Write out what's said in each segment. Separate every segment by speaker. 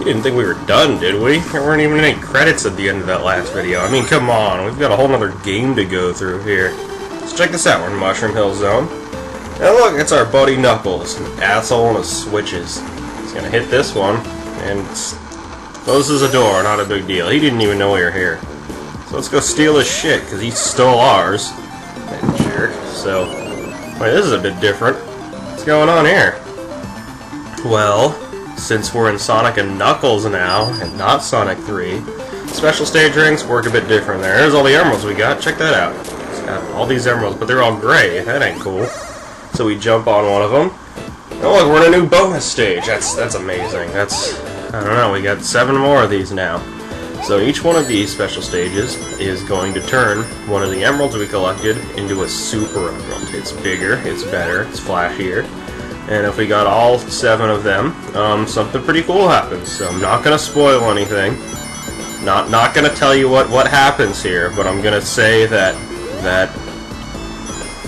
Speaker 1: You didn't think we were done, did we? There weren't even any credits at the end of that last video. I mean, come on, we've got a whole nother game to go through here. Let's check this out. We're in Mushroom Hill Zone. And look, it's our buddy Knuckles, an asshole on his switches. He's gonna hit this one, and closes the door, not a big deal. He didn't even know we were here. So let's go steal his shit, because he stole ours. That jerk. So, wait, this is a bit different. What's going on here? Well, since we're in Sonic&Knuckles now, and not Sonic 3, special stage rings work a bit different there. There's all the emeralds we got. Check that out. It's got all these emeralds, but they're all gray. That ain't cool. So we jump on one of them. Oh look, we're in a new bonus stage. That's amazing. I don't know, we got 7 more of these now. So each one of these special stages is going to turn one of the emeralds we collected into a super emerald. It's bigger, it's better, it's flashier. And if we got all 7 of them, something pretty cool happens. So I'm not going to spoil anything. Not going to tell you what happens here, but I'm going to say that...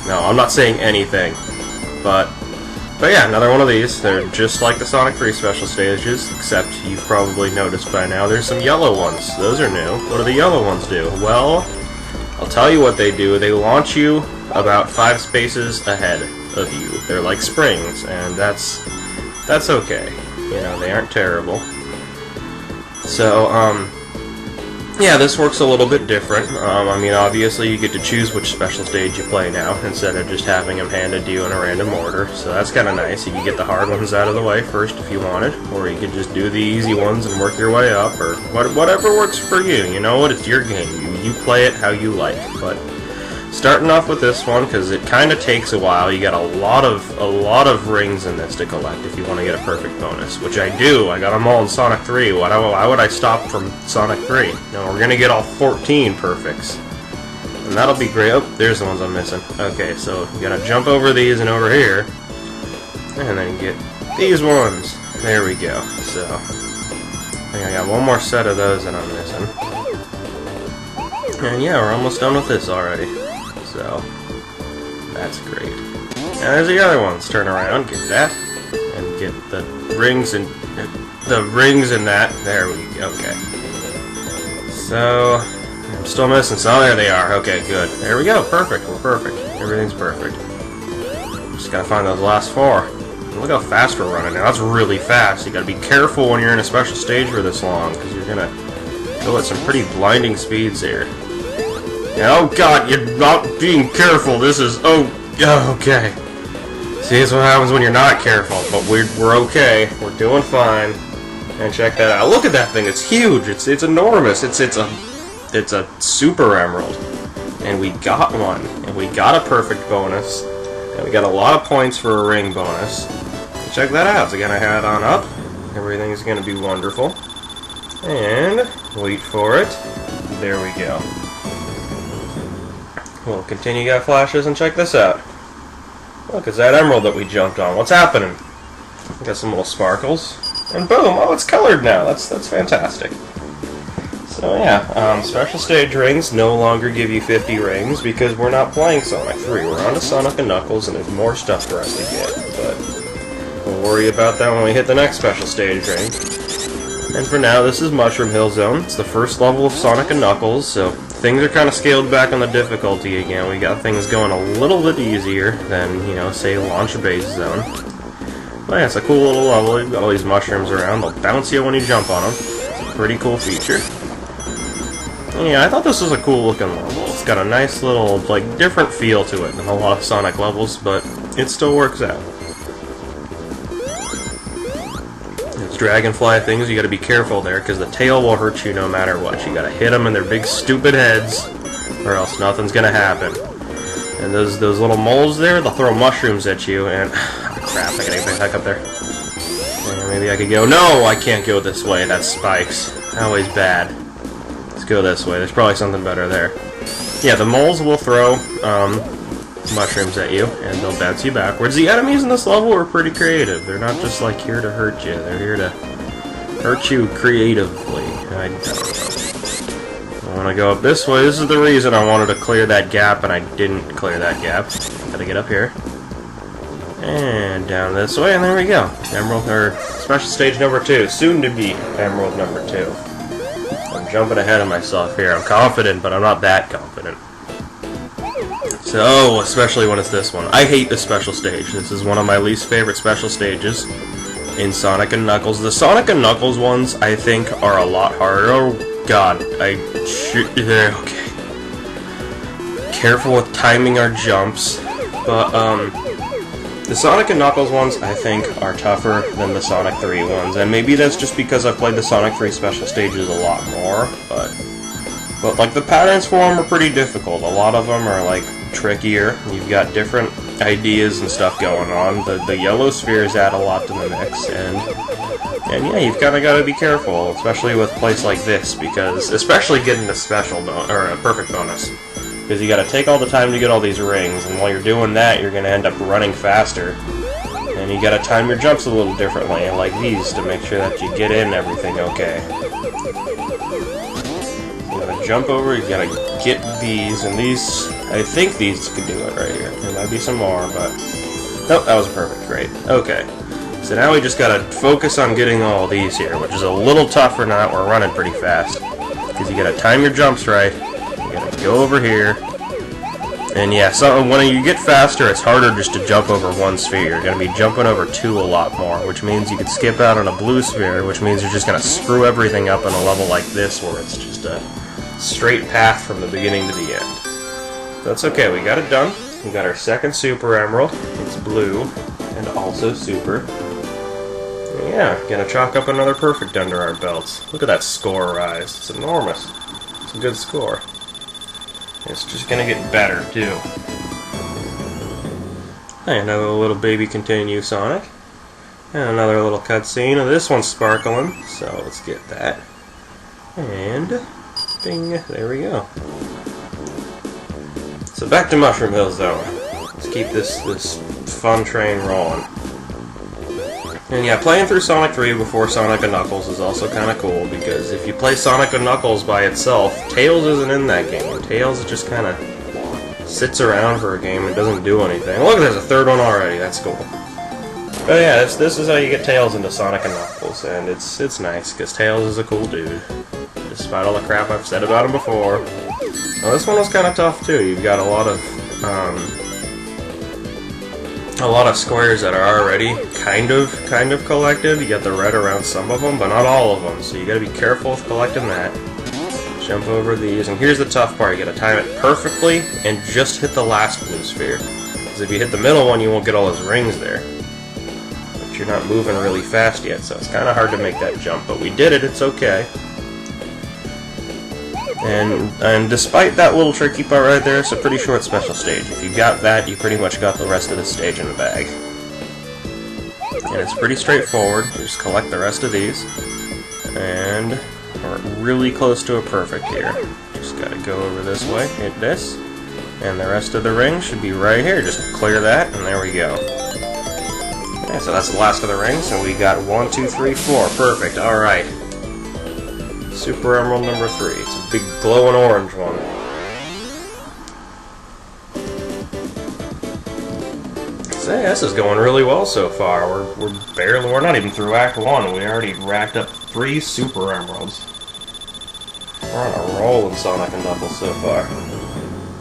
Speaker 1: No, I'm not saying anything. But yeah, another one of these. They're just like the Sonic 3 special stages, except you've probably noticed by now there's some yellow ones. Those are new. What do the yellow ones do? Well, I'll tell you what they do. They launch you about 5 spaces ahead of you. They're like springs, and that's okay. You know, they aren't terrible. So, yeah, this works a little bit different. I mean, obviously you get to choose which special stage you play now, instead of just having them handed to you in a random order. So that's kind of nice. You can get the hard ones out of the way first if you wanted, or you could just do the easy ones and work your way up, or whatever works for you. You know what? It's your game. You play it how you like. But starting off with this one, because it kind of takes a while. You got a lot of rings in this to collect if you want to get a perfect bonus, which I do. I got them all in Sonic 3. Why would I stop from Sonic 3? No, we're gonna get all 14 perfects, and that'll be great. Oh, there's the ones I'm missing. Okay, so you gotta jump over these and over here, and then get these ones. There we go. So I think I got one more set of those that I'm missing, and yeah, we're almost done with this already. So, that's great. And there's the other ones. Turn around, get that, and get the rings and that. There we go. Okay. So, I'm still missing some. There they are. Okay, good. There we go. Perfect. We're perfect. Everything's perfect. Just gotta find those last 4. Look how fast we're running now. That's really fast. You gotta be careful when you're in a special stage for this long, because you're gonna go at some pretty blinding speeds here. Oh god, you're not being careful. This is... Oh, okay. See, that's what happens when you're not careful. But we're okay. We're doing fine. And check that out. Look at that thing. It's huge. It's enormous. It's a super emerald. And we got one. And we got a perfect bonus. And we got a lot of points for a ring bonus. And check that out. So gonna head on up. Everything's gonna be wonderful. And wait for it. There we go. We'll continue got flashes and check this out. Look, it's that emerald that we jumped on. What's happening? We got some little sparkles. And boom! Oh, it's colored now. That's fantastic. So yeah, special stage rings no longer give you 50 rings because we're not playing Sonic 3. We're on to Sonic&Knuckles and there's more stuff for us to get. But we'll worry about that when we hit the next special stage ring. And for now, this is Mushroom Hill Zone. It's the first level of Sonic&Knuckles, so things are kind of scaled back on the difficulty again. We got things going a little bit easier than, you know, say, Launch Base Zone. But yeah, it's a cool little level. You've got all these mushrooms around. They'll bounce you when you jump on them. It's a pretty cool feature. And yeah, I thought this was a cool looking level. It's got a nice little, like, different feel to it than a lot of Sonic levels, but it still works out. Dragonfly things, you gotta be careful there, because the tail will hurt you no matter what. You gotta hit them in their big stupid heads, or else nothing's gonna happen. And those little moles there, they'll throw mushrooms at you, and... crap, I gotta get back up there. And maybe I could go... No, I can't go this way, that's spikes. Always bad. Let's go this way, there's probably something better there. Yeah, the moles will throw, mushrooms at you, and they'll bounce you backwards. The enemies in this level are pretty creative. They're not just like here to hurt you. They're here to hurt you creatively. I don't know. I want to go up this way. This is the reason I wanted to clear that gap, and I didn't clear that gap. Gotta get up here. And down this way, and there we go. Emerald, or special stage number 2, soon to be Emerald number 2. I'm jumping ahead of myself here. I'm confident, but I'm not that confident. So, especially when it's this one. I hate this special stage. This is one of my least favorite special stages in Sonic and Knuckles. The Sonic and Knuckles ones, I think, are a lot harder. Oh, God. Okay. Careful with timing our jumps. But, the Sonic and Knuckles ones, I think, are tougher than the Sonic 3 ones. And maybe that's just because I've played the Sonic 3 special stages a lot more, but like, the patterns for them are pretty difficult. A lot of them are, like, trickier. You've got different ideas and stuff going on. The yellow spheres add a lot to the mix, and yeah, you've kind of got to be careful, especially with a place like this, because, especially getting a special, or a perfect bonus. Because you got to take all the time to get all these rings, and while you're doing that, you're going to end up running faster. And you got to time your jumps a little differently, like these, to make sure that you get in everything okay. You got to jump over, you got to get these, and these, I think these can do it right here. There might be some more, but... Nope, that was perfect, great. Okay. So now we just got to focus on getting all these here, which is a little tougher now that we're running pretty fast. Because you got to time your jumps right. Go over here, and yeah, so when you get faster, it's harder just to jump over one sphere. You're going to be jumping over 2 a lot more, which means you could skip out on a blue sphere, which means you're just going to screw everything up in a level like this, where it's just a straight path from the beginning to the end. That's okay, we got it done. We got our second Super Emerald. It's blue, and also Super. Yeah, gonna chalk up another perfect under our belts. Look at that score rise. It's enormous. It's a good score. It's just gonna get better, too. And another little baby continue Sonic. And another little cutscene. This one's sparkling, so let's get that. And ding, there we go. So back to Mushroom Hills, though. Let's keep this fun train rolling. And yeah, playing through Sonic 3 before Sonic and Knuckles is also kind of cool, because if you play Sonic and Knuckles by itself, Tails isn't in that game. Tails just kind of sits around for a game and doesn't do anything. Look, there's a third one already, that's cool. But yeah, this is how you get Tails into Sonic and Knuckles, and it's nice, because Tails is a cool dude, despite all the crap I've said about him before. Well, this one was kind of tough, too. You've got a lot of squares that are already kind of collected. You got the red around some of them, but not all of them, so you gotta be careful with collecting that. Jump over these, and here's the tough part. You gotta time it perfectly and just hit the last blue sphere. Because if you hit the middle one, you won't get all those rings there. But you're not moving really fast yet, so it's kind of hard to make that jump, but we did it, it's okay. And despite that little tricky part right there, it's a pretty short special stage. If you got that, you pretty much got the rest of the stage in the bag. And it's pretty straightforward. You just collect the rest of these. And we're really close to a perfect here. Just gotta go over this way, hit this. And the rest of the ring should be right here. Just clear that, and there we go. Okay, so that's the last of the rings. So we got 1, 2, 3, 4. Perfect, alright. Super Emerald number 3. It's a big glowing orange one. So yeah, this is going really well so far. We're not even through Act 1. We already racked up 3 Super Emeralds. We're on a roll in Sonic and Knuckles so far.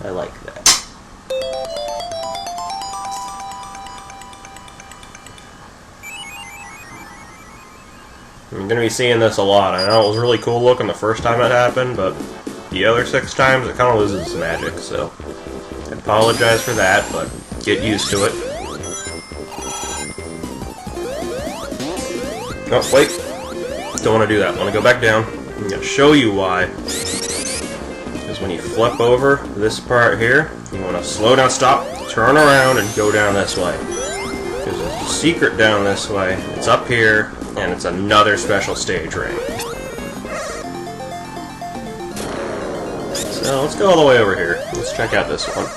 Speaker 1: I like that. I'm going to be seeing this a lot. I know it was really cool looking the first time it happened, but the other 6 times it kind of loses its magic, so I apologize for that, but get used to it. Oh, wait. Don't want to do that. I want to go back down. I'm going to show you why. Because when you flip over this part here, you want to slow down, stop, turn around, and go down this way. Because there's a secret down this way. It's up here. And it's another special stage ring. So let's go all the way over here. Let's check out this one.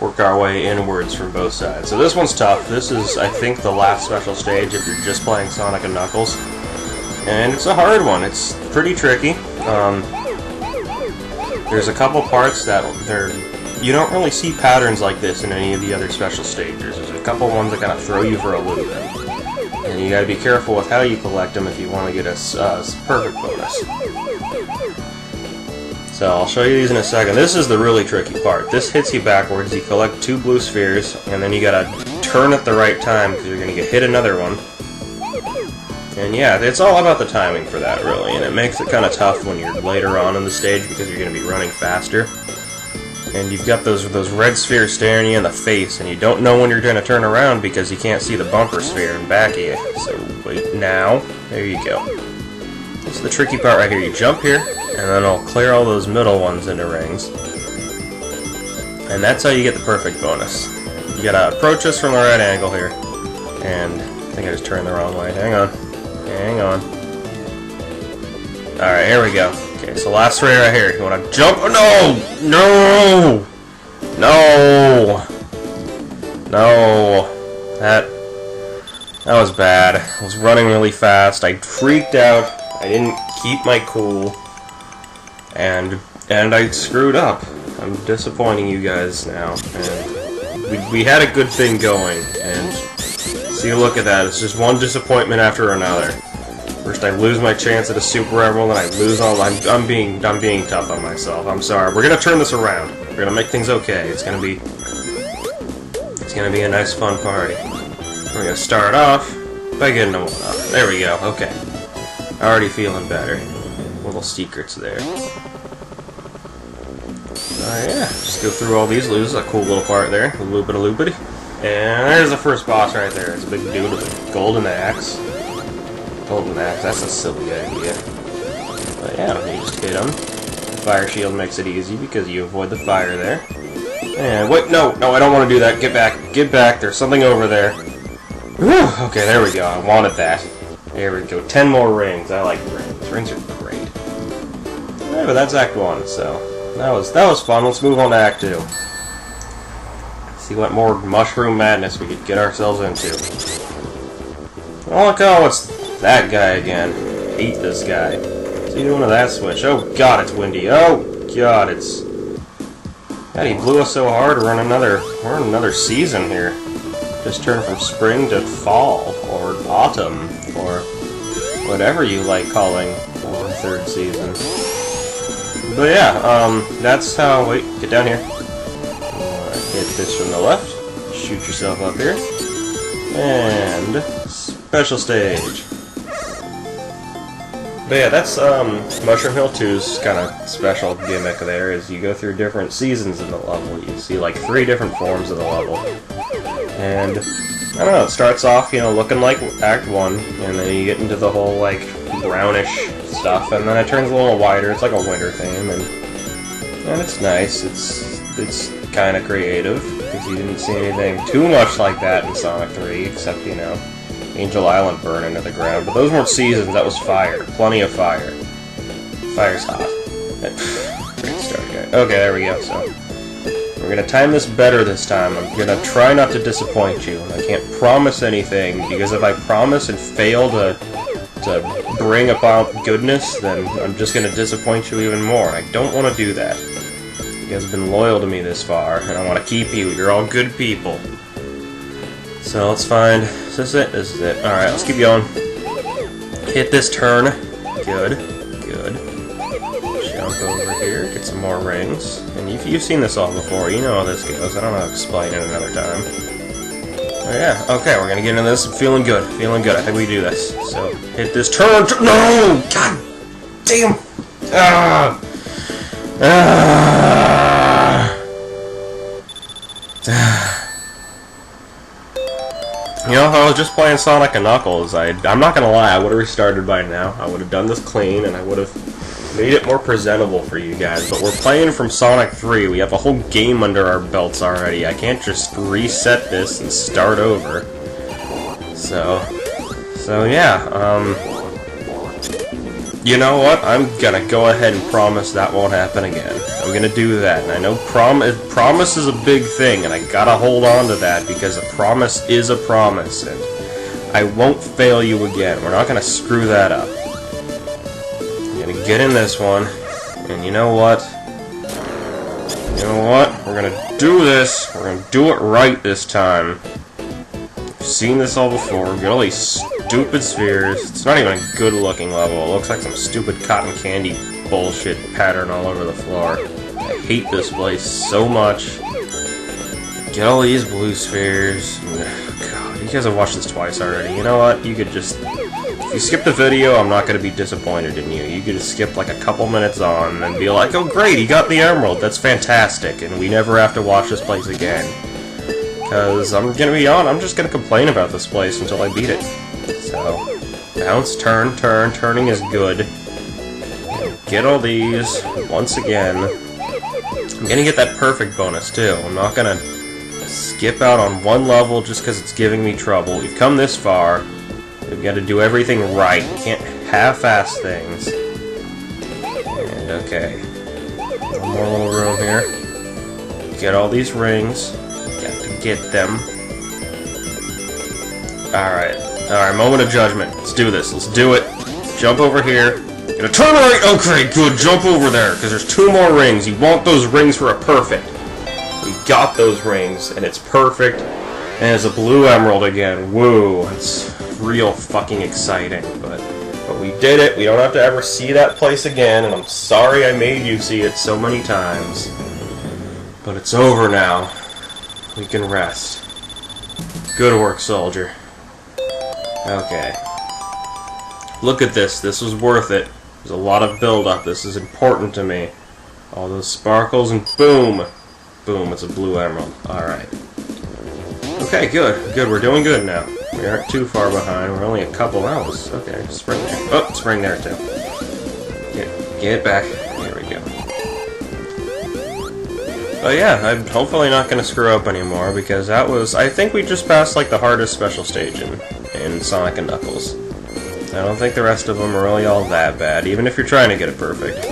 Speaker 1: Work our way inwards from both sides. So this one's tough. This is, I think, the last special stage if you're just playing Sonic and Knuckles. And it's a hard one. It's pretty tricky. There's a couple parts that you don't really see patterns like this in any of the other special stages. There's a couple ones that kind of throw you for a loop. And you gotta be careful with how you collect them if you want to get a perfect bonus. So I'll show you these in a second. This is the really tricky part. This hits you backwards, you collect 2 blue spheres, and then you gotta turn at the right time because you're gonna get hit another one. And yeah, it's all about the timing for that, really, and it makes it kind of tough when you're later on in the stage because you're gonna be running faster. And you've got those red spheres staring you in the face, and you don't know when you're going to turn around because you can't see the bumper sphere in back of you. So, wait, now, there you go. This is the tricky part right here. You jump here, and then I'll clear all those middle ones into rings. And that's how you get the perfect bonus. You gotta approach us from the right angle here. And, I think I just turned the wrong way. Hang on. Hang on. Alright, here we go. Okay, so last ray right here. You want to jump? Oh, no! No! No! No! That was bad. I was running really fast. I freaked out. I didn't keep my cool. And I screwed up. I'm disappointing you guys now. And we had a good thing going. And see, look at that. It's just one disappointment after another. First I lose my chance at a Super Emerald, and I lose all. I'm being tough on myself. I'm sorry. We're gonna turn this around. We're gonna make things okay. It's gonna be a nice, fun party. We're gonna start off by getting a 1-up. There we go. Okay. Already feeling better. Little secrets there. Yeah. Just go through all these. Lose a cool little part there. A loopity. And there's the first boss right there. It's a big dude with a golden axe. Golden axe, that's a silly idea. But yeah, you just hit him. Fire shield makes it easy because you avoid the fire there. And wait, no, I don't want to do that. Get back, there's something over there. Whew, okay, there we go, I wanted that. There we go, 10 more rings. I like rings. Rings are great. Yeah, but that's Act 1, so that was fun. Let's move on to Act 2. See what more mushroom madness we could get ourselves into. Oh, look, it's that guy again. Hate this guy. What's he doing with that switch? Oh god, it's windy. Oh god, it's... God, he blew us so hard we're in another season here. Just turned from spring to fall, or autumn, or whatever you like calling the 3rd season. But yeah, that's how... Wait, get down here. Hit this from the left. Shoot yourself up here. And... special stage. But yeah, that's Mushroom Hill 2's kind of special gimmick there, is you go through different seasons in the level. You see like 3 different forms of the level. And, I don't know, it starts off, looking like Act 1, and then you get into the whole, like, brownish stuff, and then it turns a little whiter. It's like a winter theme, and it's nice. It's kind of creative, because you didn't see anything too much like that in Sonic 3, except, Angel Island burn into the ground. But those weren't seasons, that was fire. Plenty of fire. Fire's hot. Great start, guys. Okay, there we go. So, we're gonna time this better this time. I'm gonna try not to disappoint you. I can't promise anything, because if I promise and fail to bring about goodness, then I'm just gonna disappoint you even more. I don't want to do that. You guys have been loyal to me this far, and I want to keep you. You're all good people. So let's find... Is this it? This is it. Alright, let's keep going. Hit this turn. Good. Jump over here. Get some more rings. And you've seen this all before. You know how this goes. I don't know how to explain it another time. Oh yeah. Okay, we're gonna get into this. I'm feeling good. I think we do this. So, hit this turn. No! God damn! You know, if I was just playing Sonic&Knuckles, I'm not gonna lie, I would have restarted by now. I would have done this clean, and I would have made it more presentable for you guys. But we're playing from Sonic 3. We have a whole game under our belts already. I can't just reset this and start over. So yeah, you know what? I'm gonna go ahead and promise that won't happen again. I'm gonna do that, and I know promise is a big thing, and I gotta hold on to that, because a promise is a promise, and I won't fail you again. We're not gonna screw that up. I'm gonna get in this one, and you know what? We're gonna do this. We're gonna do it right this time. seen this all before. We've got all these stupid spheres. It's not even a good looking level. It looks like some stupid cotton candy bullshit pattern all over the floor. I hate this place so much. Get all these blue spheres. God, you guys have watched this twice already. You know what? You could just... If you skip the video, I'm not going to be disappointed in you. You could just skip like a couple minutes on and be like, oh great, he got the emerald. That's fantastic. And we never have to watch this place again. Because I'm going to be on, I'm just going to complain about this place until I beat it. So, bounce, turn, turning is good. Get all these, once again. I'm going to get that perfect bonus too. I'm not going to skip out on one level just because it's giving me trouble. We've come this far. We've got to do everything right. Can't half-ass things. And okay. One more little room here. Get all these rings. Got to get them. Alright. Alright, moment of judgment. Let's do this. Let's do it. Jump over here. Gonna turn right. Okay, good. Jump over there, because there's 2 more rings. You want those rings for a perfect. We got those rings, and it's perfect. And it's a blue emerald again. Woo. It's real fucking exciting, but we did it. We don't have to ever see that place again, and I'm sorry I made you see it so many times. But it's over now. We can rest. Good work, soldier. Okay. Look at this. This was worth it. There's a lot of build-up. This is important to me. All those sparkles, and boom! Boom, it's a blue emerald. Alright. Okay, good. Good, we're doing good now. We aren't too far behind. We're only a couple hours. Okay, spring there. Oh, spring there too. Get back. There we go. But yeah, I'm hopefully not going to screw up anymore, because that was... I think we just passed like the hardest special stage in Sonic and Knuckles. I don't think the rest of them are really all that bad, even if you're trying to get it perfect.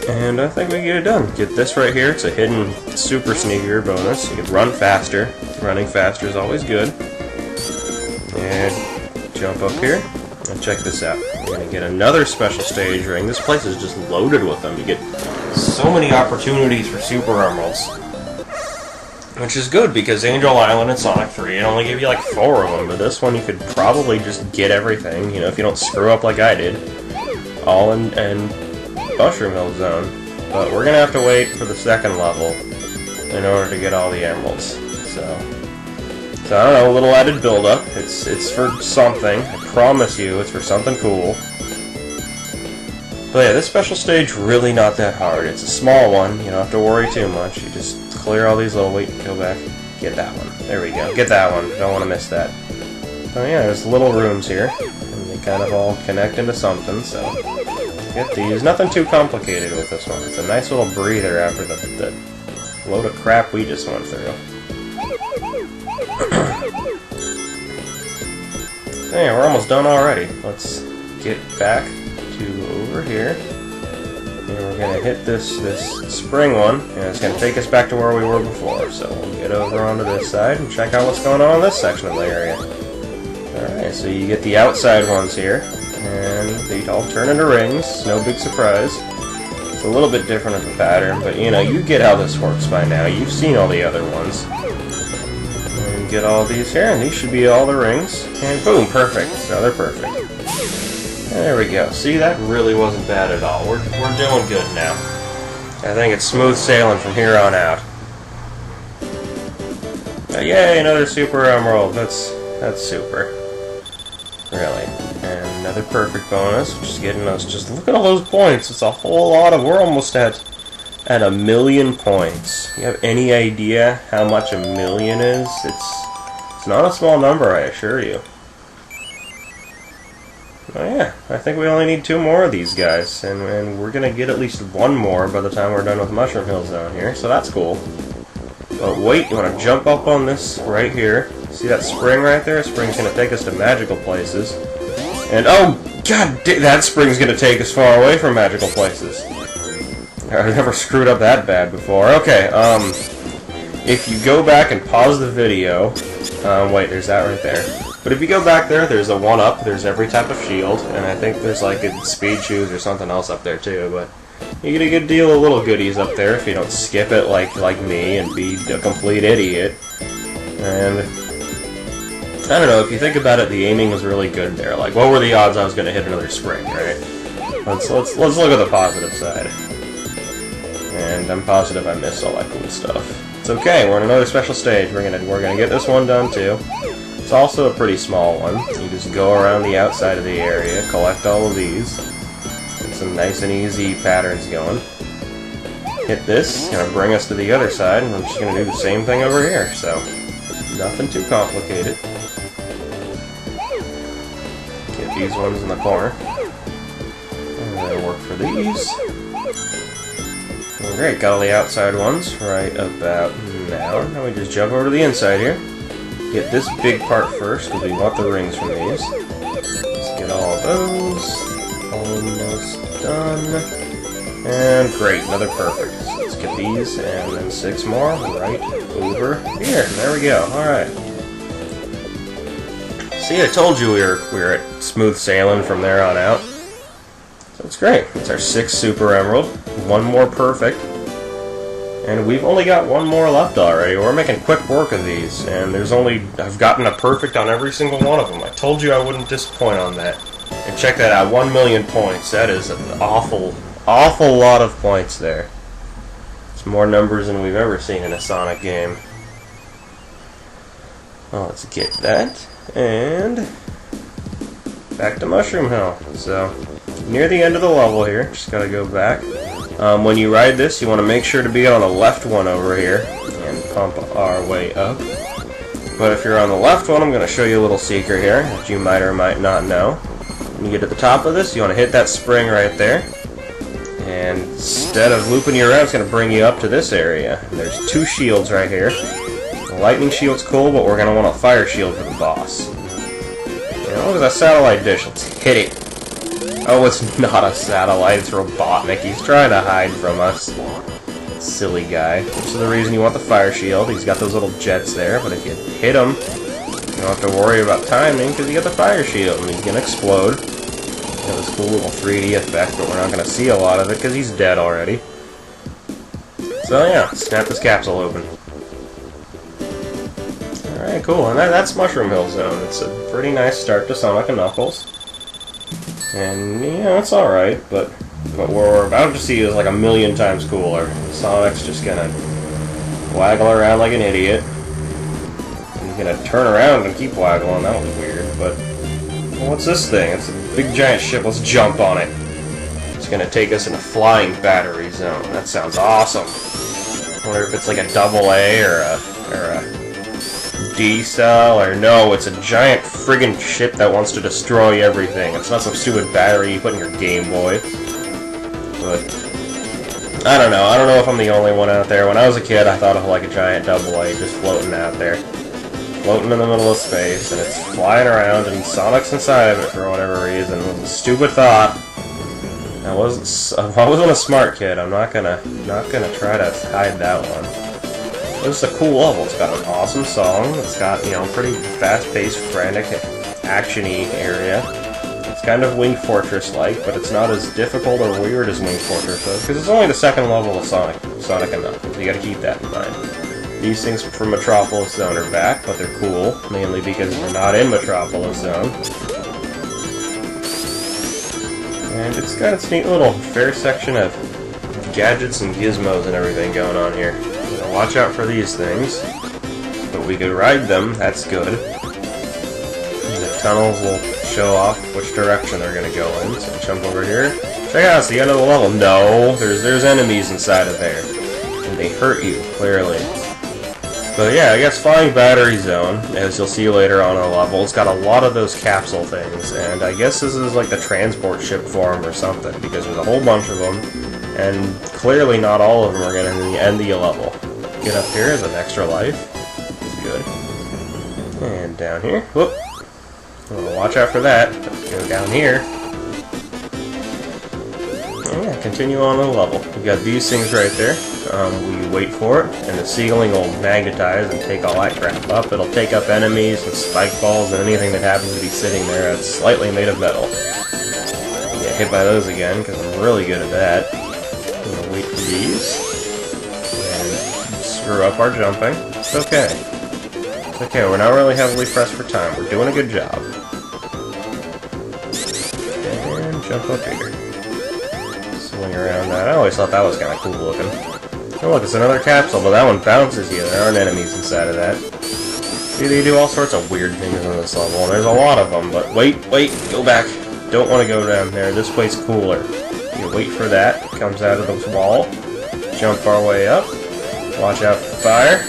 Speaker 1: And I think we can get it done. Get this right here. It's a hidden super sneakier bonus. You can run faster. Running faster is always good. And jump up here. And check this out. We're going to get another special stage ring. This place is just loaded with them. You get so many opportunities for super emeralds. Which is good, because Angel Island and Sonic 3, it only gave you like 4 of them. But this one you could probably just get everything, you know, if you don't screw up like I did. All in Mushroom Hill Zone, but we're gonna have to wait for the second level in order to get all the emeralds. So I don't know, a little added build-up. It's for something. I promise you, it's for something cool. But yeah, this special stage really not that hard. It's a small one. You don't have to worry too much. You just clear all these little. Wait, go back. Get that one. There we go. Get that one. Don't want to miss that. So yeah, there's little rooms here, and they kind of all connect into something. So. Get these. Nothing too complicated with this one. It's a nice little breather after the load of crap we just went through. So yeah, we're almost done already. Let's get back to over here. And we're going to hit this spring one, and it's going to take us back to where we were before. So we'll get over onto this side and check out what's going on in this section of the area. Alright, so you get the outside ones here. And they all turn into rings, no big surprise. It's a little bit different of a pattern, but you know, you get how this works by now. You've seen all the other ones. And get all these here, and these should be all the rings. And boom, perfect. So they're perfect. There we go. See, that really wasn't bad at all. We're doing good now. I think it's smooth sailing from here on out. Yay, another super emerald. That's super. Really. And another perfect bonus, which is getting us just... Look at all those points. It's a whole lot of... We're almost at 1,000,000 points. You have any idea how much 1,000,000 is? It's not a small number, I assure you. Oh yeah, I think we only need 2 more of these guys, and we're gonna get at least 1 more by the time we're done with Mushroom Hill Zone here, so that's cool. But wait, you want to jump up on this right here. See that spring right there? Spring's gonna take us to magical places. And oh god, that spring's gonna take us far away from magical places. I've never screwed up that bad before. Okay, if you go back and pause the video, wait, there's that right there. But if you go back there, there's a 1-up, there's every type of shield, and I think there's like a speed shoes or something else up there too, but you get a good deal of little goodies up there if you don't skip it like me and be a complete idiot. And I don't know, if you think about it, the aiming was really good there. Like, what were the odds I was going to hit another spring, right? Let's look at the positive side. And I'm positive I missed all that cool stuff. It's okay, we're on another special stage. We're gonna get this one done too. It's also a pretty small one. You just go around the outside of the area, collect all of these. Get some nice and easy patterns going. Hit this, gonna bring us to the other side, and I'm just gonna do the same thing over here, so nothing too complicated. Get these ones in the corner. And that'll work for these. Well, great, got all the outside ones right about now. Now we just jump over to the inside here. Get this big part first, because we want the rings from these. Let's get all of those. Almost done. And great, another perfect. So let's get these, and then 6 more right over here. There we go, alright. See, I told you we were at smooth sailing from there on out. So it's great. It's our 6th Super Emerald. 1 more perfect. And we've only got 1 more left already. We're making quick work of these. And I've gotten a perfect on every single one of them. I told you I wouldn't disappoint on that. And check that out, 1 million points. That is an awful lot of points there. It's more numbers than we've ever seen in a Sonic game. Well, let's get that. And back to Mushroom Hill. So, near the end of the level here. Just gotta go back. When you ride this, you want to make sure to be on the left one over here. And pump our way up. But if you're on the left one, I'm going to show you a little secret here that you might or might not know. When you get to the top of this, you want to hit that spring right there. And instead of looping you around, it's going to bring you up to this area. And there's 2 shields right here. The lightning shield's cool, but we're going to want a fire shield for the boss. And look at that satellite dish. Let's hit it. Oh, it's not a satellite, it's Robotnik. He's trying to hide from us. Silly guy. Which is the reason you want the fire shield. He's got those little jets there, but if you hit him, you don't have to worry about timing because you got the fire shield and he's going to explode. You know, this cool little 3D effect, but we're not going to see a lot of it because he's dead already. So yeah, snap this capsule open. Alright, cool. And that's Mushroom Hill Zone. It's a pretty nice start to Sonic&Knuckles. And, yeah, it's alright, but what we're about to see is like 1,000,000 times cooler. Sonic's just gonna waggle around like an idiot. And he's gonna turn around and keep waggling. That was weird, but... Well, what's this thing? It's a big giant ship. Let's jump on it. It's gonna take us in a flying battery zone. That sounds awesome. I wonder if it's like a AA or a D-cell, or no, it's a giant friggin' ship that wants to destroy everything. It's not some stupid battery you put in your Game Boy. But, I don't know if I'm the only one out there. When I was a kid, I thought of like a giant AA just floating out there. Floating in the middle of space, and it's flying around, and Sonic's inside of it for whatever reason. It was a stupid thought. I wasn't a smart kid. I'm not gonna try to hide that one. This is a cool level. It's got an awesome song. It's got, you know, pretty fast-paced, frantic, action-y area. It's kind of Wing Fortress-like, but it's not as difficult or weird as Wing Fortress was, because it's only the 2nd level of Sonic&Knuckles. You gotta keep that in mind. These things from Metropolis Zone are back, but they're cool, mainly because we're not in Metropolis Zone. And it's got its neat little fair section of gadgets and gizmos and everything going on here. So watch out for these things. But we could ride them, that's good. And the tunnels will show off which direction they're going to go in. So jump over here. Check out, it's the end of the level. No, there's enemies inside of there. And they hurt you, clearly. But yeah, I guess Flying Battery Zone, as you'll see later on in the level, it's got a lot of those capsule things. And I guess this is like the transport ship form or something, because there's a whole bunch of them. And clearly not all of them are going to end the level. Get up here as an extra life. That's good. And down here. Whoop. We'll watch out for that. Let's go down here. And yeah, continue on the level. We've got these things right there. We wait for it, and the ceiling will magnetize and take all that crap up. It'll take up enemies and spike balls and anything that happens to be sitting there that's slightly made of metal. Get hit by those again, because I'm really good at that. I'm gonna wait for these. And screw up our jumping. It's okay. Okay, we're not really heavily pressed for time. We're doing a good job. And jump up here. Swing around that. I always thought that was kind of cool looking. Oh look, it's another capsule, but that one bounces you. There aren't enemies inside of that. See, they do all sorts of weird things on this level, and there's a lot of them, but wait, go back. Don't want to go down there. This place cooler. You wait for that. It comes out of the wall. Jump our way up. Watch out for fire.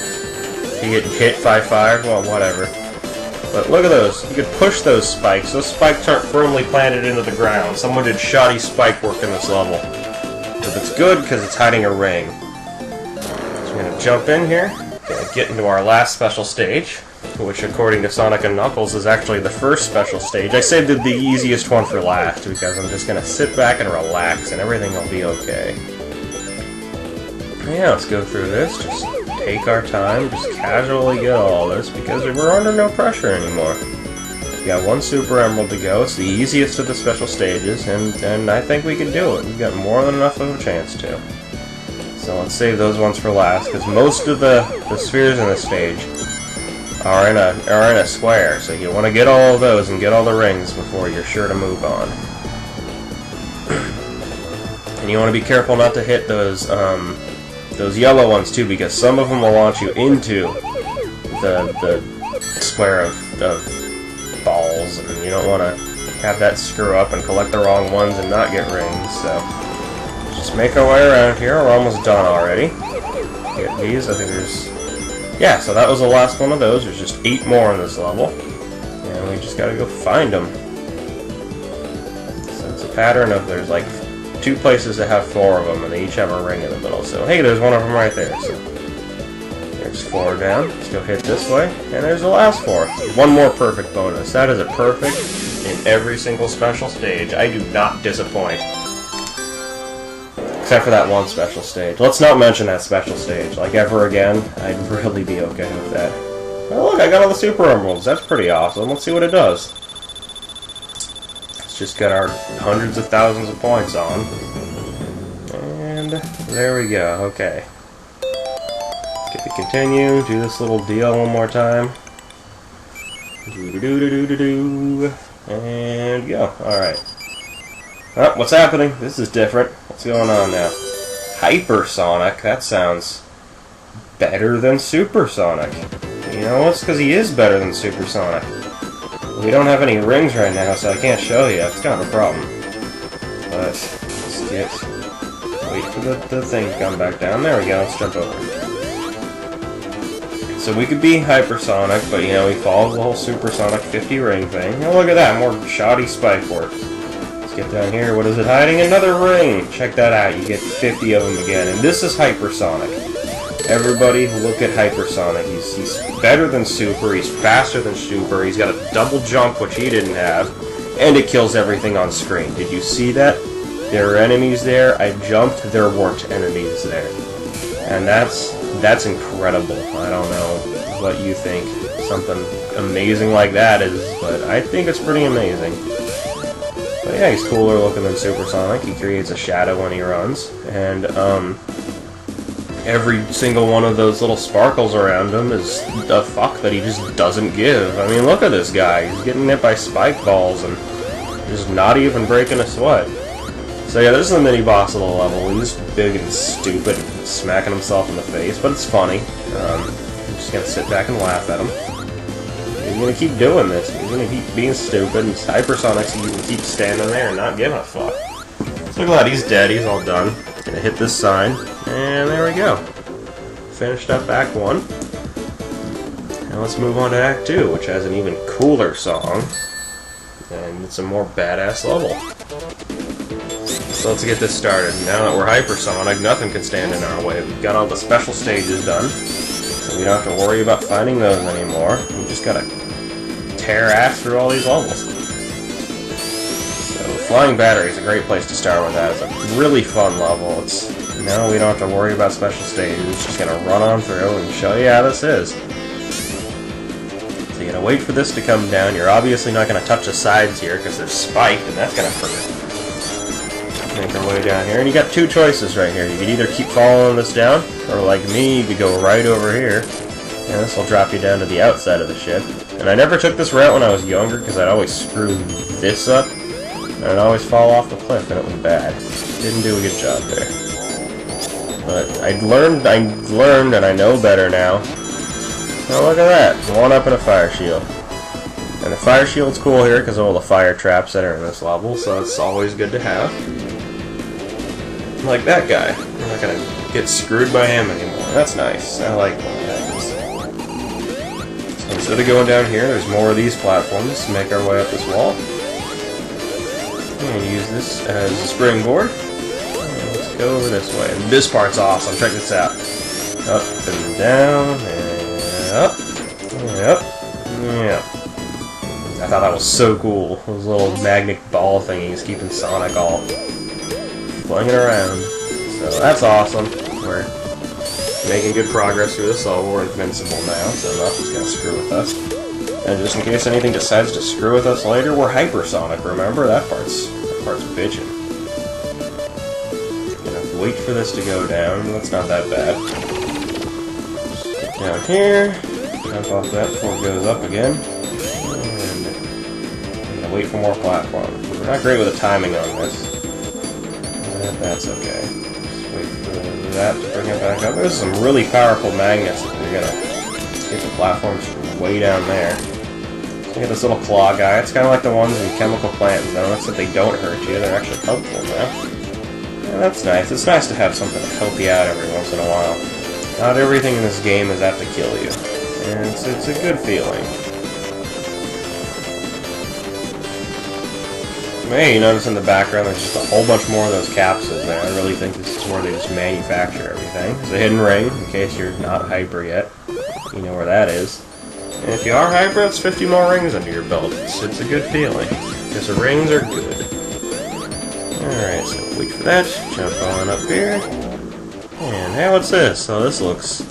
Speaker 1: You get hit by fire, well, whatever. But look at those. You could push those spikes. Those spikes aren't firmly planted into the ground. Someone did shoddy spike work in this level. But it's good because it's hiding a ring. So we're going to jump in here. Gonna get into our last special stage, which according to Sonic and Knuckles is actually the first special stage. I saved the easiest one for last because I'm just going to sit back and relax and everything will be okay. Yeah, let's go through this. Just take our time, just casually get all this because we're under no pressure anymore. We got one Super Emerald to go. It's the easiest of the special stages, and I think we can do it. We've got more than enough of a chance to. So let's save those ones for last because most of the spheres in this stage are in a square. So you want to get all of those and get all the rings before you're sure to move on. And you want to be careful not to hit those yellow ones too, because some of them will launch you into the square of balls, and you don't want to have that screw up and collect the wrong ones and not get rings. So just make our way around here. We're almost done already. Get these. I think there's... Yeah, so that was the last one of those. There's just 8 more in this level, and we just gotta go find them. So it's a pattern of there's like 2 places that have 4 of them, and they each have a ring in the middle. So hey, there's one of them right there. So there's 4 down. Let's go hit this way, and there's the last 4. One more perfect bonus. That is a perfect in every single special stage. I do not disappoint. Except for that one special stage. Let's not mention that special stage, like, ever again. I'd really be okay with that. Oh look, I got all the Super Emeralds. That's pretty awesome. Let's see what it does. Let's just get our hundreds of thousands of points on. And there we go. Okay. Let's get to continue. Do this little deal one more time. Do-do-do-do-do-do. And go. Alright. Oh, what's happening? This is different. What's going on now? Hypersonic? That sounds better than Supersonic. You know, it's because he is better than Supersonic. We don't have any rings right now, so I can't show you. It's kind of a problem. But, let's get... Wait for the thing to come back down. There we go. Let's jump over. So we could be Hypersonic, but, you know, he follows the whole Supersonic 50 ring thing. Oh, look at that. More shoddy spike work. Get down here. What is it hiding? Another ring! Check that out. You get 50 of them again. And this is Hypersonic. Everybody look at Hypersonic. He's better than Super. He's faster than Super. He's got a double jump, which he didn't have. And it kills everything on screen. Did you see that? There are enemies there. I jumped. There weren't enemies there. And that's incredible. I don't know what you think something amazing like that is, but I think it's pretty amazing. But yeah, he's cooler looking than Supersonic. He creates a shadow when he runs, and every single one of those little sparkles around him is a fuck that he just doesn't give. I mean, look at this guy. He's getting hit by spike balls and just not even breaking a sweat. So yeah, this is the mini-boss of the level. He's big and stupid, smacking himself in the face, but it's funny. I'm just gonna sit back and laugh at him. He's gonna keep doing this. He's gonna keep being stupid, and Hypersonic, so you can keep standing there and not giving a fuck. So look at that, he's dead, he's all done. Gonna hit this sign, and there we go. Finished up Act 1. Now let's move on to Act 2, which has an even cooler song. And it's a more badass level. So let's get this started. Now that we're Hypersonic, nothing can stand in our way. We've got all the special stages done. So we don't have to worry about finding those anymore. We just gotta tear ass through all these levels. So Flying Battery is a great place to start with that. It's a really fun level. It's now we don't have to worry about special stages. It's just gonna run on through and show you how this is. So you gotta wait for this to come down. You're obviously not gonna touch the sides here because they're spiked, and that's gonna hurt. Make our way down here, and you got 2 choices right here. You could either keep following this down, or like me, you could go right over here And this will drop you down to the outside of the ship. And I never took this route when I was younger because I'd always screw this up. And I'd always fall off the cliff and it was bad. Didn't do a good job there. But I learned and I know better now. Oh, look at that. 1-up and a fire shield. And the fire shield's cool here because of all the fire traps that are in this level, so it's always good to have. Like that guy. We're not gonna get screwed by him anymore. That's nice. I like that. So instead of going down here, there's more of these platforms to make our way up this wall. And use this as a springboard. And let's go over this way. And this part's awesome. Check this out. Up and down and up. And up. And up. I thought that was so cool. Those little magnet ball thingies keeping Sonic all flinging around. So that's awesome. We're making good progress through this level. We're invincible now, so nothing's gonna screw with us. And just in case anything decides to screw with us later, we're hypersonic, remember? That part's bitching. Gonna wait for this to go down. That's not that bad. Just get down here, jump off that before it goes up again. Wait for more platforms. We're not great with the timing on this. But that's okay. Just wait for that to bring it back up. There's some really powerful magnets that are gonna get the platforms from way down there. So you get this little claw guy. It's kind of like the ones in Chemical Plant Zone, except they don't hurt you. They're actually helpful now. And that's nice. It's nice to have something to help you out every once in a while. Not everything in this game is out to kill you. And it's a good feeling. Hey, you notice in the background there's just a whole bunch more of those capsules there. I really think this is where they just manufacture everything. It's a hidden raid, in case you're not hyper yet. You know where that is. And if you are hyper, it's 50 more rings under your belt. It's a good feeling. Because the rings are good. Alright, so wait for that. Jump on up here. And hey, what's this? So this looks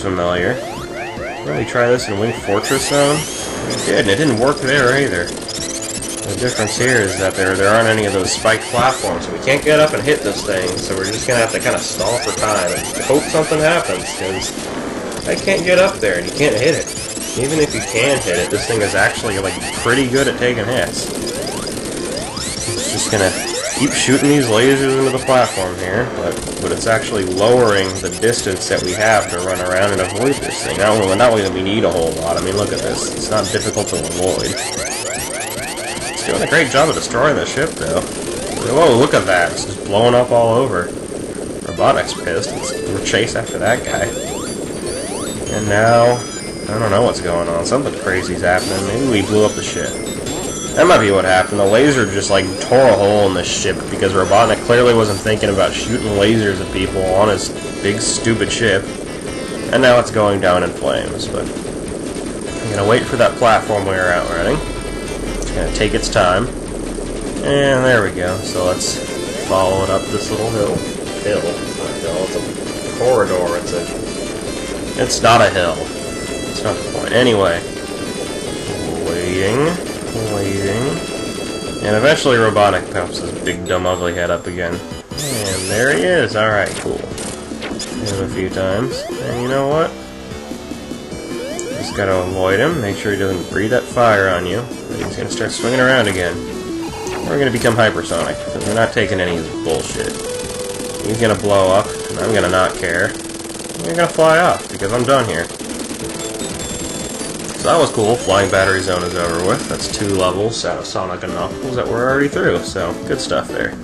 Speaker 1: familiar. Really try this in Wing Fortress Zone? We did, and it didn't work there either. The difference here is that there aren't any of those spiked platforms, so we can't get up and hit this thing, so we're just going to have to kind of stall for time and hope something happens, because I can't get up there and you can't hit it. Even if you can hit it, this thing is actually like pretty good at taking hits. It's just going to keep shooting these lasers into the platform here, but it's actually lowering the distance that we have to run around and avoid this thing. Not only that we need a whole lot, I mean look at this, it's not difficult to avoid. Doing a great job of destroying the ship, though. Whoa, look at that. It's just blowing up all over. Robotnik's pissed. We'll chase after that guy. And now, I don't know what's going on. Something crazy's happening. Maybe we blew up the ship. That might be what happened. The laser just, like, tore a hole in the ship because Robotnik clearly wasn't thinking about shooting lasers at people on his big, stupid ship. And now it's going down in flames, but I'm gonna wait for that platform we were outrunning. Gonna take its time, and there we go. So let's follow it up this little hill. It's not a hill. It's a corridor. It's not a hill. It's not the point. Anyway, waiting, and eventually Robotnik pops his big dumb ugly head up again, and there he is. All right, cool. Hit him a few times, and you know what? Just gotta avoid him. Make sure he doesn't breathe that fire on you. He's gonna start swinging around again. We're gonna become hypersonic, because we're not taking any of this bullshit. He's gonna blow up, and I'm gonna not care. And you're gonna fly off, because I'm done here. So that was cool. Flying Battery Zone is over with. That's 2 levels out of Sonic&Knuckles that we're already through, so good stuff there.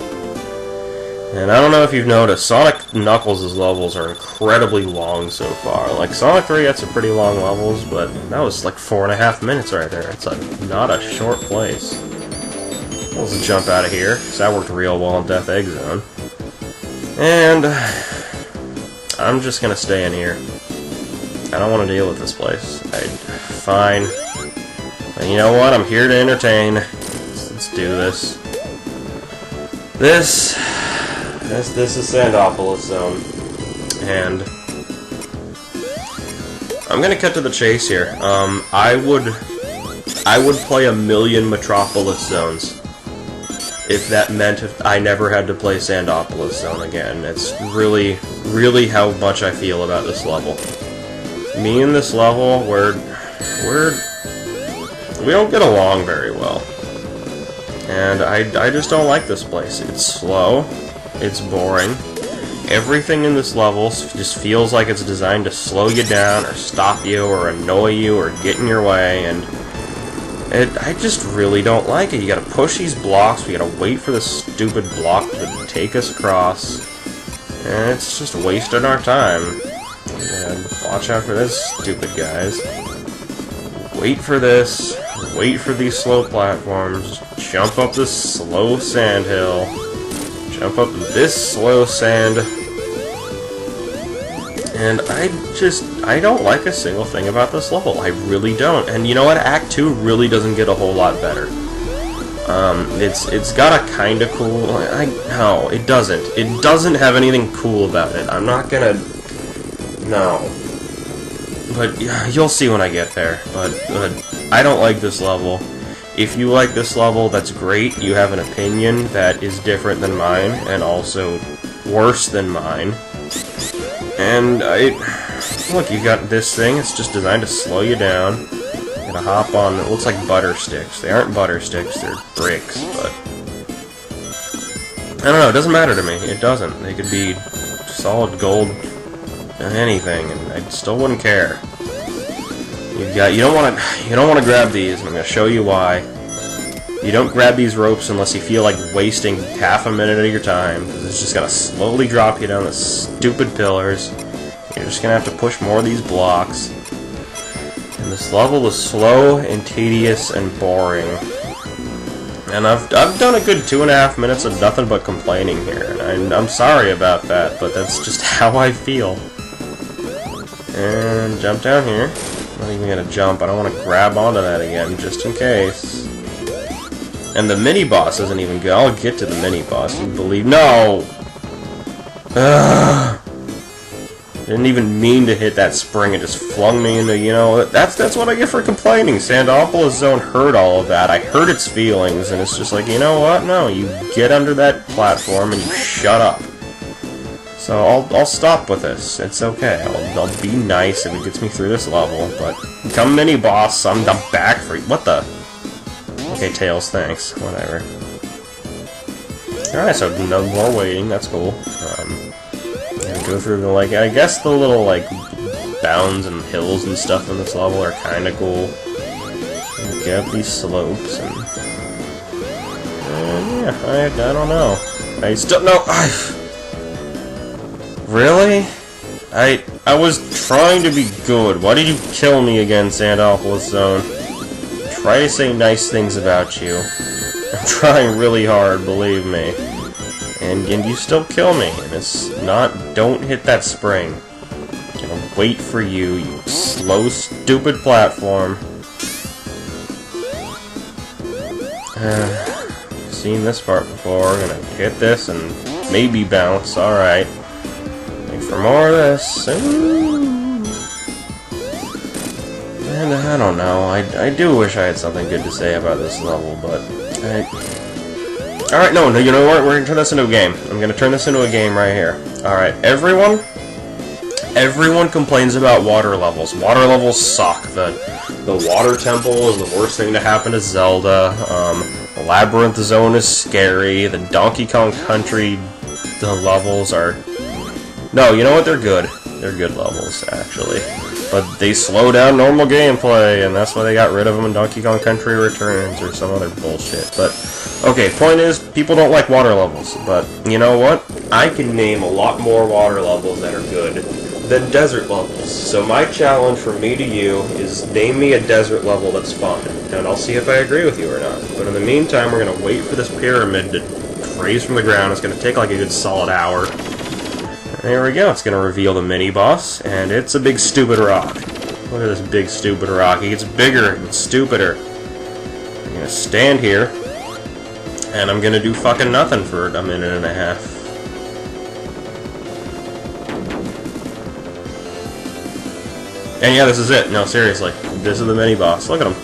Speaker 1: And I don't know if you've noticed, Sonic&Knuckles' levels are incredibly long so far. Like, Sonic 3 had some pretty long levels, but that was like 4.5 minutes right there. It's like not a short place. Let's jump out of here, because that worked real well in Death Egg Zone. And I'm just gonna stay in here. I don't want to deal with this place. Fine. And you know what? I'm here to entertain. Let's do this. This is Sandopolis Zone, and I'm gonna cut to the chase here. I would play a million Metropolis zones if that meant I never had to play Sandopolis Zone again. It's really, really how much I feel about this level. me and this level, we don't get along very well. And I just don't like this place. It's slow, it's boring. Everything in this level just feels like it's designed to slow you down, or stop you, or annoy you, or get in your way, and I just really don't like it. You gotta push these blocks, we gotta wait for this stupid block to take us across, and it's just wasting our time. And watch out for this, stupid guys. Wait for this, wait for these slow platforms, jump up this slow sand hill, jump up this slow sand, and I don't like a single thing about this level. I really don't. And you know what? Act 2 really doesn't get a whole lot better. It's got a kinda cool... No, it doesn't. It doesn't have anything cool about it. I'm not gonna... No. But you'll see when I get there. But I don't like this level. If you like this level, that's great. You have an opinion that is different than mine, and also worse than mine. And look, you got this thing. It's just designed to slow you down. You're gonna hop on. It looks like butter sticks. They aren't butter sticks. They're bricks. But I don't know. It doesn't matter to me. It doesn't. They could be solid gold, anything, and I still wouldn't care. You don't want to grab these, and I'm gonna show you why. You don't grab these ropes unless you feel like wasting half a minute of your time, because it's just gonna slowly drop you down the stupid pillars. You're just gonna have to push more of these blocks. And this level is slow and tedious and boring. And I've done a good 2.5 minutes of nothing but complaining here, and I'm sorry about that, but that's just how I feel. And jump down here. I'm not even gonna jump. I don't want to grab onto that again, just in case. And the mini-boss isn't even good. I'll get to the mini-boss, you believe... No! Ugh. Didn't even mean to hit that spring. It just flung me into, you know... That's what I get for complaining. Sandopolis Zone hurt all of that. I hurt its feelings, and it's just like, you know what? No, you get under that platform and you shut up. So I'll stop with this. It's okay. I'll be nice if it gets me through this level, but come mini-boss, I'm back for you. What the... Okay, Tails, thanks. Whatever. Alright, so no more waiting, that's cool. Go through the, like, I guess the little, like, bounds and hills and stuff in this level are kinda cool. You get up these slopes, and yeah, I don't know. I still, no, really? I was trying to be good. Why did you kill me again, Sandopolis Zone? Try to say nice things about you. I'm trying really hard, believe me. And you still kill me. And it's not... Don't hit that spring. I'm gonna wait for you, you slow, stupid platform. Seen this part before. I'm gonna hit this and maybe bounce. Alright. Wait for more of this. Ooh. And I don't know, I do wish I had something good to say about this level, but alright, no, you know what, we're gonna turn this into a game. I'm gonna turn this into a game right here. Alright, everyone complains about water levels. Water levels suck. The water temple is the worst thing to happen to Zelda. The Labyrinth Zone is scary. The Donkey Kong Country, the levels are... No, you know what, they're good. They're good levels, actually. But they slow down normal gameplay, and that's why they got rid of them in Donkey Kong Country Returns or some other bullshit. But, okay, point is, people don't like water levels. But, you know what? I can name a lot more water levels that are good than desert levels. So my challenge from me to you is name me a desert level that's fun. And I'll see if I agree with you or not. But in the meantime, we're going to wait for this pyramid to raise from the ground. It's going to take like a good solid hour. There we go, it's going to reveal the mini-boss, and it's a big stupid rock. Look at this big stupid rock. He gets bigger and stupider. I'm going to stand here, and I'm going to do fucking nothing for a minute and a half. And yeah, this is it. No, seriously. This is the mini-boss. Look at him.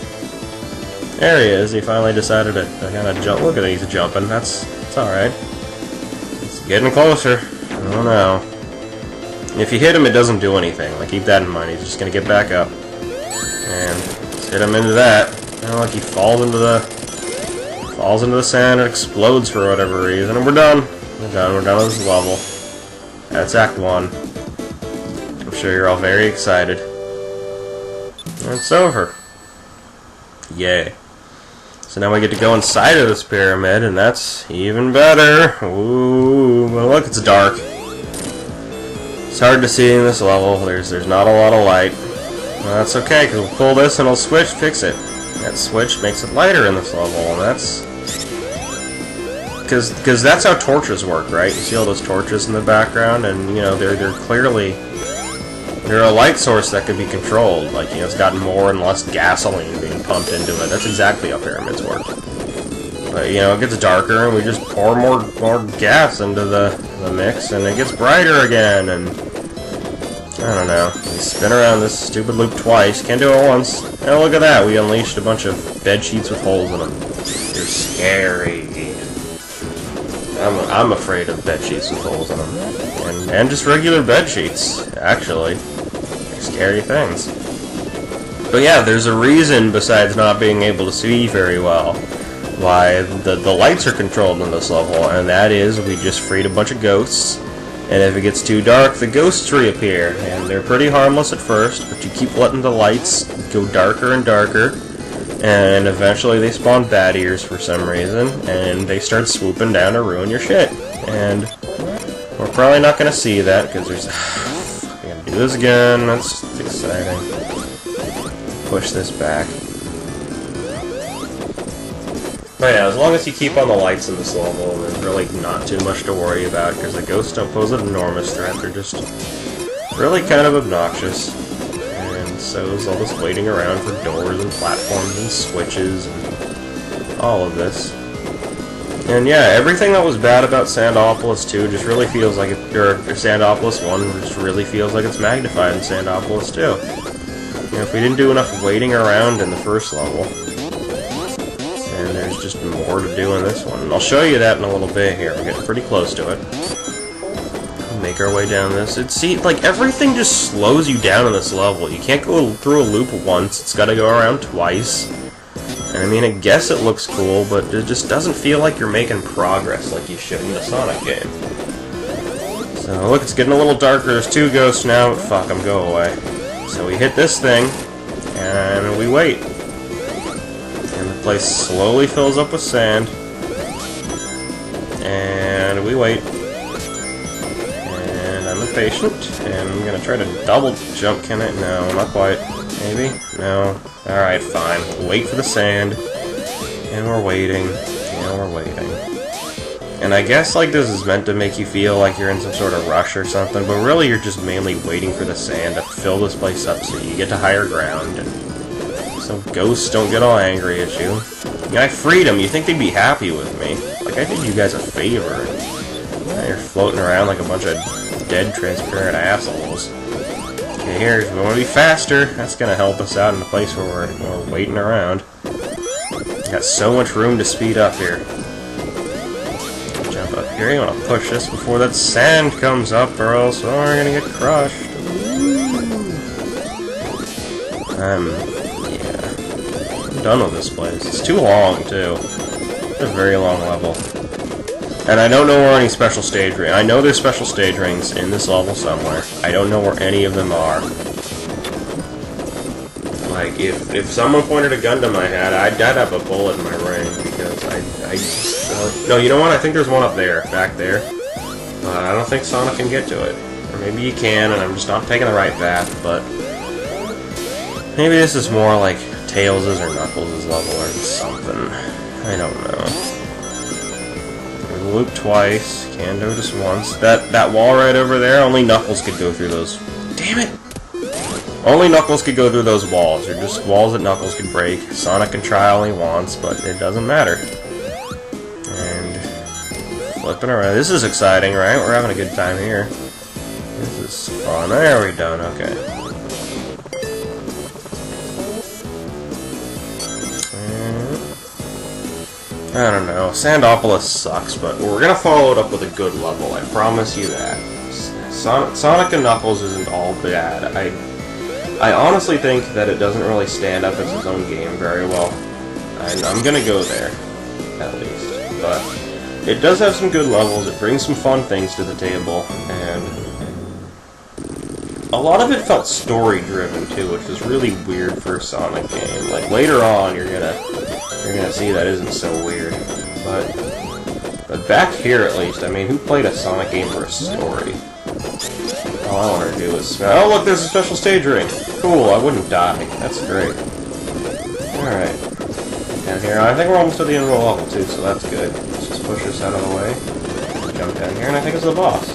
Speaker 1: There he is. He finally decided to kind of jump. Look at him, he's jumping. That's alright. It's getting closer. Oh no. If you hit him, it doesn't do anything. Like, keep that in mind. He's just gonna get back up. And let's hit him into that. And look, he falls into the sand and explodes for whatever reason. And we're done. We're done with this level. That's Act 1. I'm sure you're all very excited. And it's over. Yay. So now we get to go inside of this pyramid, and that's even better. Ooh, but look, it's dark. It's hard to see in this level. There's not a lot of light. Well, that's okay, because we'll pull this and it'll fix it. That switch makes it lighter in this level, and that's... Because that's how torches work, right? You see all those torches in the background, and, you know, they're clearly... They're a light source that can be controlled. Like, you know, it's got more and less gasoline being pumped into it. That's exactly how pyramids work. But, you know, it gets darker, and we just pour more gas into the mix, and it gets brighter again, and... I don't know. We spin around this stupid loop twice. Can't do it once. And look at that. We unleashed a bunch of bed sheets with holes in them. They're scary. I'm afraid of bed sheets with holes in them. And just regular bed sheets, actually. They're scary things. But yeah, there's a reason, besides not being able to see very well, why the lights are controlled in this level, and that is we just freed a bunch of ghosts. And if it gets too dark, the ghosts reappear, and they're pretty harmless at first, but you keep letting the lights go darker and darker, and eventually they spawn bat ears for some reason, and they start swooping down to ruin your shit. And we're probably not going to see that, because there's... I'm going to do this again, that's exciting. Push this back. But yeah, as long as you keep on the lights in this level, there's really not too much to worry about, because the ghosts don't pose an enormous threat. They're just really kind of obnoxious. And so is all this waiting around for doors and platforms and switches and all of this. And yeah, everything that was bad about Sandopolis 2 just really feels like it, or Sandopolis 1 just really feels like it's magnified in Sandopolis 2. You know, if we didn't do enough waiting around in the first level, and there's just more to do in this one. And I'll show you that in a little bit here. We're getting pretty close to it. Make our way down this. See, like, everything just slows you down in this level. You can't go through a loop once. It's got to go around twice. And I mean, I guess it looks cool, but it just doesn't feel like you're making progress like you should in the Sonic game. So, look, it's getting a little darker. There's two ghosts now. Fuck them, go away. So we hit this thing, and we wait. And the place slowly fills up with sand. And we wait. And I'm impatient. And I'm gonna try to double jump. Can I? No, not quite. Maybe? No. Alright, fine. We'll wait for the sand. And we're waiting. And we're waiting. And I guess, like, this is meant to make you feel like you're in some sort of rush or something, but really you're just mainly waiting for the sand to fill this place up so you get to higher ground. And so ghosts don't get all angry at you. And I freed them. You think they'd be happy with me. Like, I did you guys a favor. Now you're floating around like a bunch of dead, transparent assholes. Okay, here, if we want to be faster, that's going to help us out in the place where we're waiting around. Got so much room to speed up here. Jump up here. You want to push this before that sand comes up, or else we're going to get crushed. Yeah. I'm done with this place. It's too long, too. It's a very long level. And I don't know where any special stage rings. I know there's special stage rings in this level somewhere. I don't know where any of them are. Like, if someone pointed a gun to my head, I'd have a bullet in my ring, because I just... no, you know what? I think there's one up there, back there. But I don't think Sonic can get to it. Or maybe he can, and I'm just not taking the right path, but... maybe this is more like Tails' or Knuckles' level or something. I don't know. Loop twice, can do just once. That wall right over there, only Knuckles could go through those. Damn it! Only Knuckles could go through those walls. They're just walls that Knuckles could break. Sonic can try only once, but it doesn't matter. And flipping around. This is exciting, right? We're having a good time here. This is fun. There we're done. Okay. I don't know. Sandopolis sucks, but we're gonna follow it up with a good level. I promise you that. Sonic and Knuckles isn't all bad. I honestly think that it doesn't really stand up as its own game very well. And I'm gonna go there, at least. But it does have some good levels, it brings some fun things to the table, and a lot of it felt story-driven too, which was really weird for a Sonic game. Like, later on, you're gonna see that isn't so weird. But back here, at least, I mean, who played a Sonic game for a story? All I want to do is... Oh, look, there's a special stage ring! Cool, I wouldn't die. That's great. Alright. Down here, I think we're almost at the end of the level, too, so that's good. Let's just push this out of the way. Jump down here, and I think it's the boss.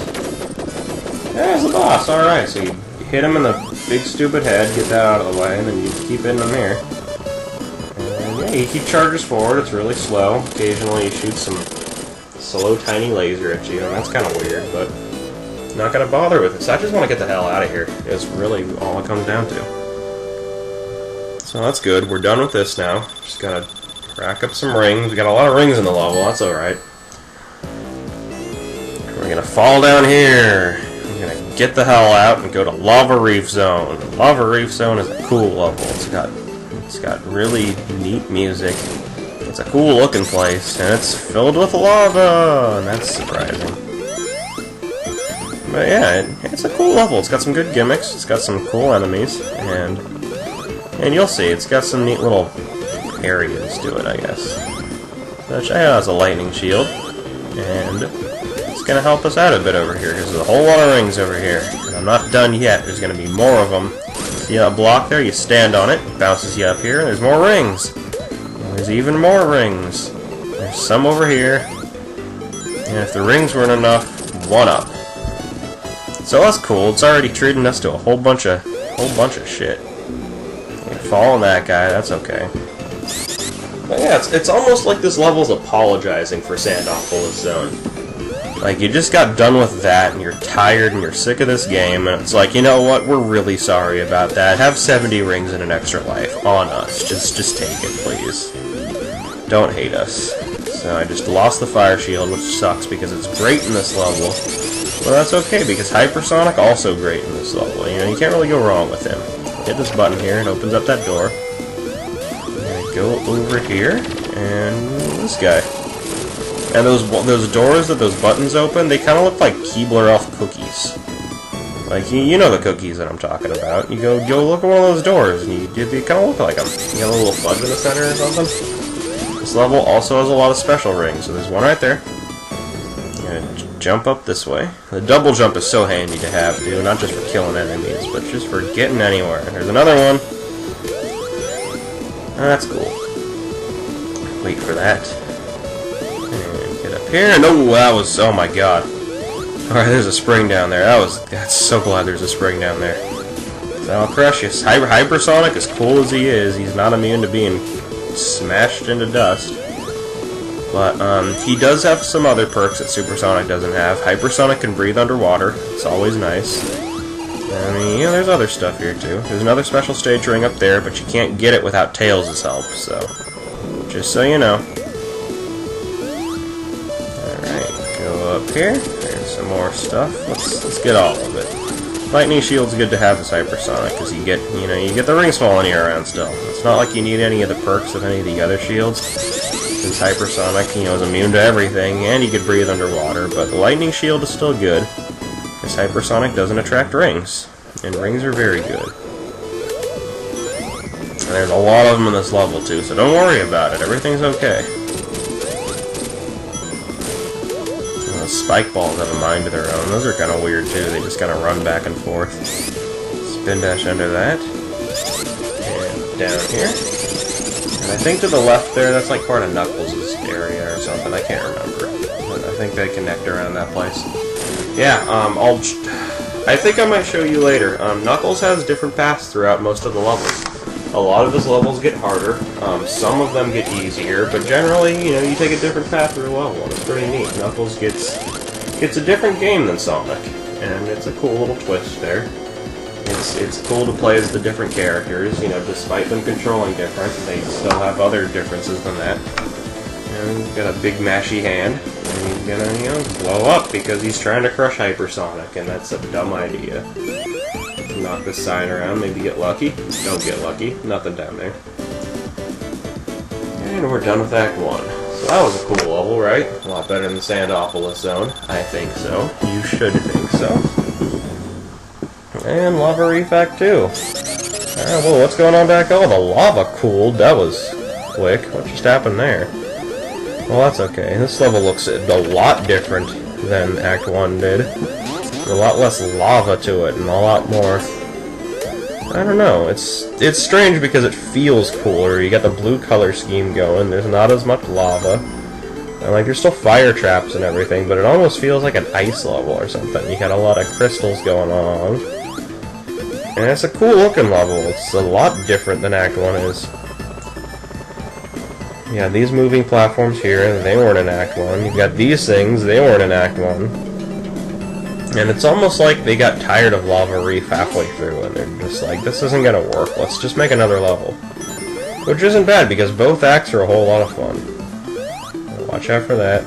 Speaker 1: There's the boss! Alright, so you hit him in the big stupid head, get that out of the way, and then you keep hitting him here. And yeah, he charges forward, it's really slow. Occasionally he shoots some slow, tiny laser at you, and that's kind of weird, but not gonna bother with it. So I just want to get the hell out of here. It's really all it comes down to. So that's good. We're done with this now. Just gotta rack up some rings. We got a lot of rings in the level. That's alright. We're gonna fall down here. We're gonna get the hell out and go to Lava Reef Zone. Lava Reef Zone is a cool level. It's got really neat music. It's a cool looking place, and it's filled with lava, and that's surprising. But yeah, it's a cool level. It's got some good gimmicks. It's got some cool enemies, and you'll see, it's got some neat little areas to it, I guess. Which I has a lightning shield, and it's gonna help us out a bit over here. There's a whole lot of rings over here, and I'm not done yet. There's gonna be more of them. See that block there? You stand on it, it bounces you up here, and there's more rings. And there's even more rings. There's some over here, and if the rings weren't enough, one up. So that's cool. It's already treating us to a whole bunch of shit. You fall on that guy. That's okay. But yeah, it's almost like this level's apologizing for Sandopolis Zone. Like, you just got done with that, and you're tired, and you're sick of this game, and it's like, you know what? We're really sorry about that. Have 70 rings and an extra life on us. Just take it, please. Don't hate us. So I just lost the fire shield, which sucks because it's great in this level. Well, that's okay, because Hypersonic also great in this level. You know, you can't really go wrong with him. Hit this button here, it opens up that door. I'm gonna go over here, and this guy. And those doors that those buttons open, they kind of look like Keebler Elf cookies. Like, you know the cookies that I'm talking about. You go look at one of those doors, and they kind of look like them. You got a little fudge in the center or something. This level also has a lot of special rings, so there's one right there. Jump up this way. The double jump is so handy to have, too, not just for killing enemies, but just for getting anywhere. There's another one. That's cool. Wait for that. And get up here. And oh, that was, oh my god. Alright, there's a spring down there. That's so glad there's a spring down there. So precious. Hypersonic, as cool as he is, he's not immune to being smashed into dust. But, he does have some other perks that Supersonic doesn't have. Hypersonic can breathe underwater. It's always nice. I mean, you know, there's other stuff here, too. There's another special stage ring up there, but you can't get it without Tails' help, so... just so you know. Alright, go up here. There's some more stuff. Let's get all of it. Lightning Shield's good to have as Hypersonic, because you get the rings following you around still. It's not like you need any of the perks of any of the other shields. Since Hypersonic, is immune to everything, and he could breathe underwater, but the Lightning Shield is still good, because Hypersonic doesn't attract rings, and rings are very good. And there's a lot of them in this level, too, so don't worry about it, everything's okay. And the spike balls have a mind of their own, those are kind of weird, too, they just kind of run back and forth. Spin dash under that, and down here. And I think to the left there, that's like part of Knuckles' area or something. I can't remember. But I think they connect around that place. Yeah, I think I might show you later. Knuckles has different paths throughout most of the levels. A lot of his levels get harder. Some of them get easier. But generally, you take a different path through a level. And it's pretty neat. Knuckles gets a different game than Sonic. And it's a cool little twist there. It's cool to play as the different characters, despite them controlling different, they still have other differences than that. And he's got a big mashy hand, and he's gonna, you know, blow up because he's trying to crush Hypersonic, and that's a dumb idea. Knock this sign around, maybe get lucky. Don't get lucky. Nothing down there. And we're done with Act 1. So that was a cool level, right? A lot better than the Sandopolis Zone. I think so. You should think so. And Lava Reef Act 2. Alright, well, what's going on back? Oh, the lava cooled. That was quick. What just happened there? Well, that's okay. This level looks a lot different than Act 1 did. A lot less lava to it, and a lot more... I don't know. It's strange because it feels cooler. You got the blue color scheme going. There's not as much lava. And, like, there's still fire traps and everything, but it almost feels like an ice level or something. You got a lot of crystals going on. And it's a cool looking level. It's a lot different than Act 1 is. Yeah, these moving platforms here, they weren't in Act 1. You've got these things, they weren't in Act 1. And it's almost like they got tired of Lava Reef halfway through, and they're just like, this isn't gonna work, let's just make another level. Which isn't bad, because both acts are a whole lot of fun. Watch out for that.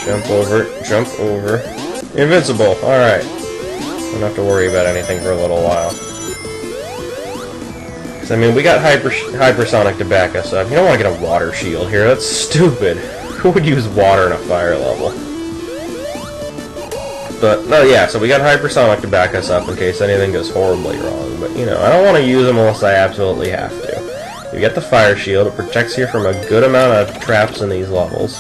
Speaker 1: Jump over, jump over. Invincible, alright. Don't have to worry about anything for a little while. I mean, we got Hypersonic to back us up. You don't want to get a water shield here. That's stupid. Who would use water in a fire level? But, no, yeah, so we got Hypersonic to back us up in case anything goes horribly wrong. But, you know, I don't want to use them unless I absolutely have to. You get the fire shield. It protects you from a good amount of traps in these levels.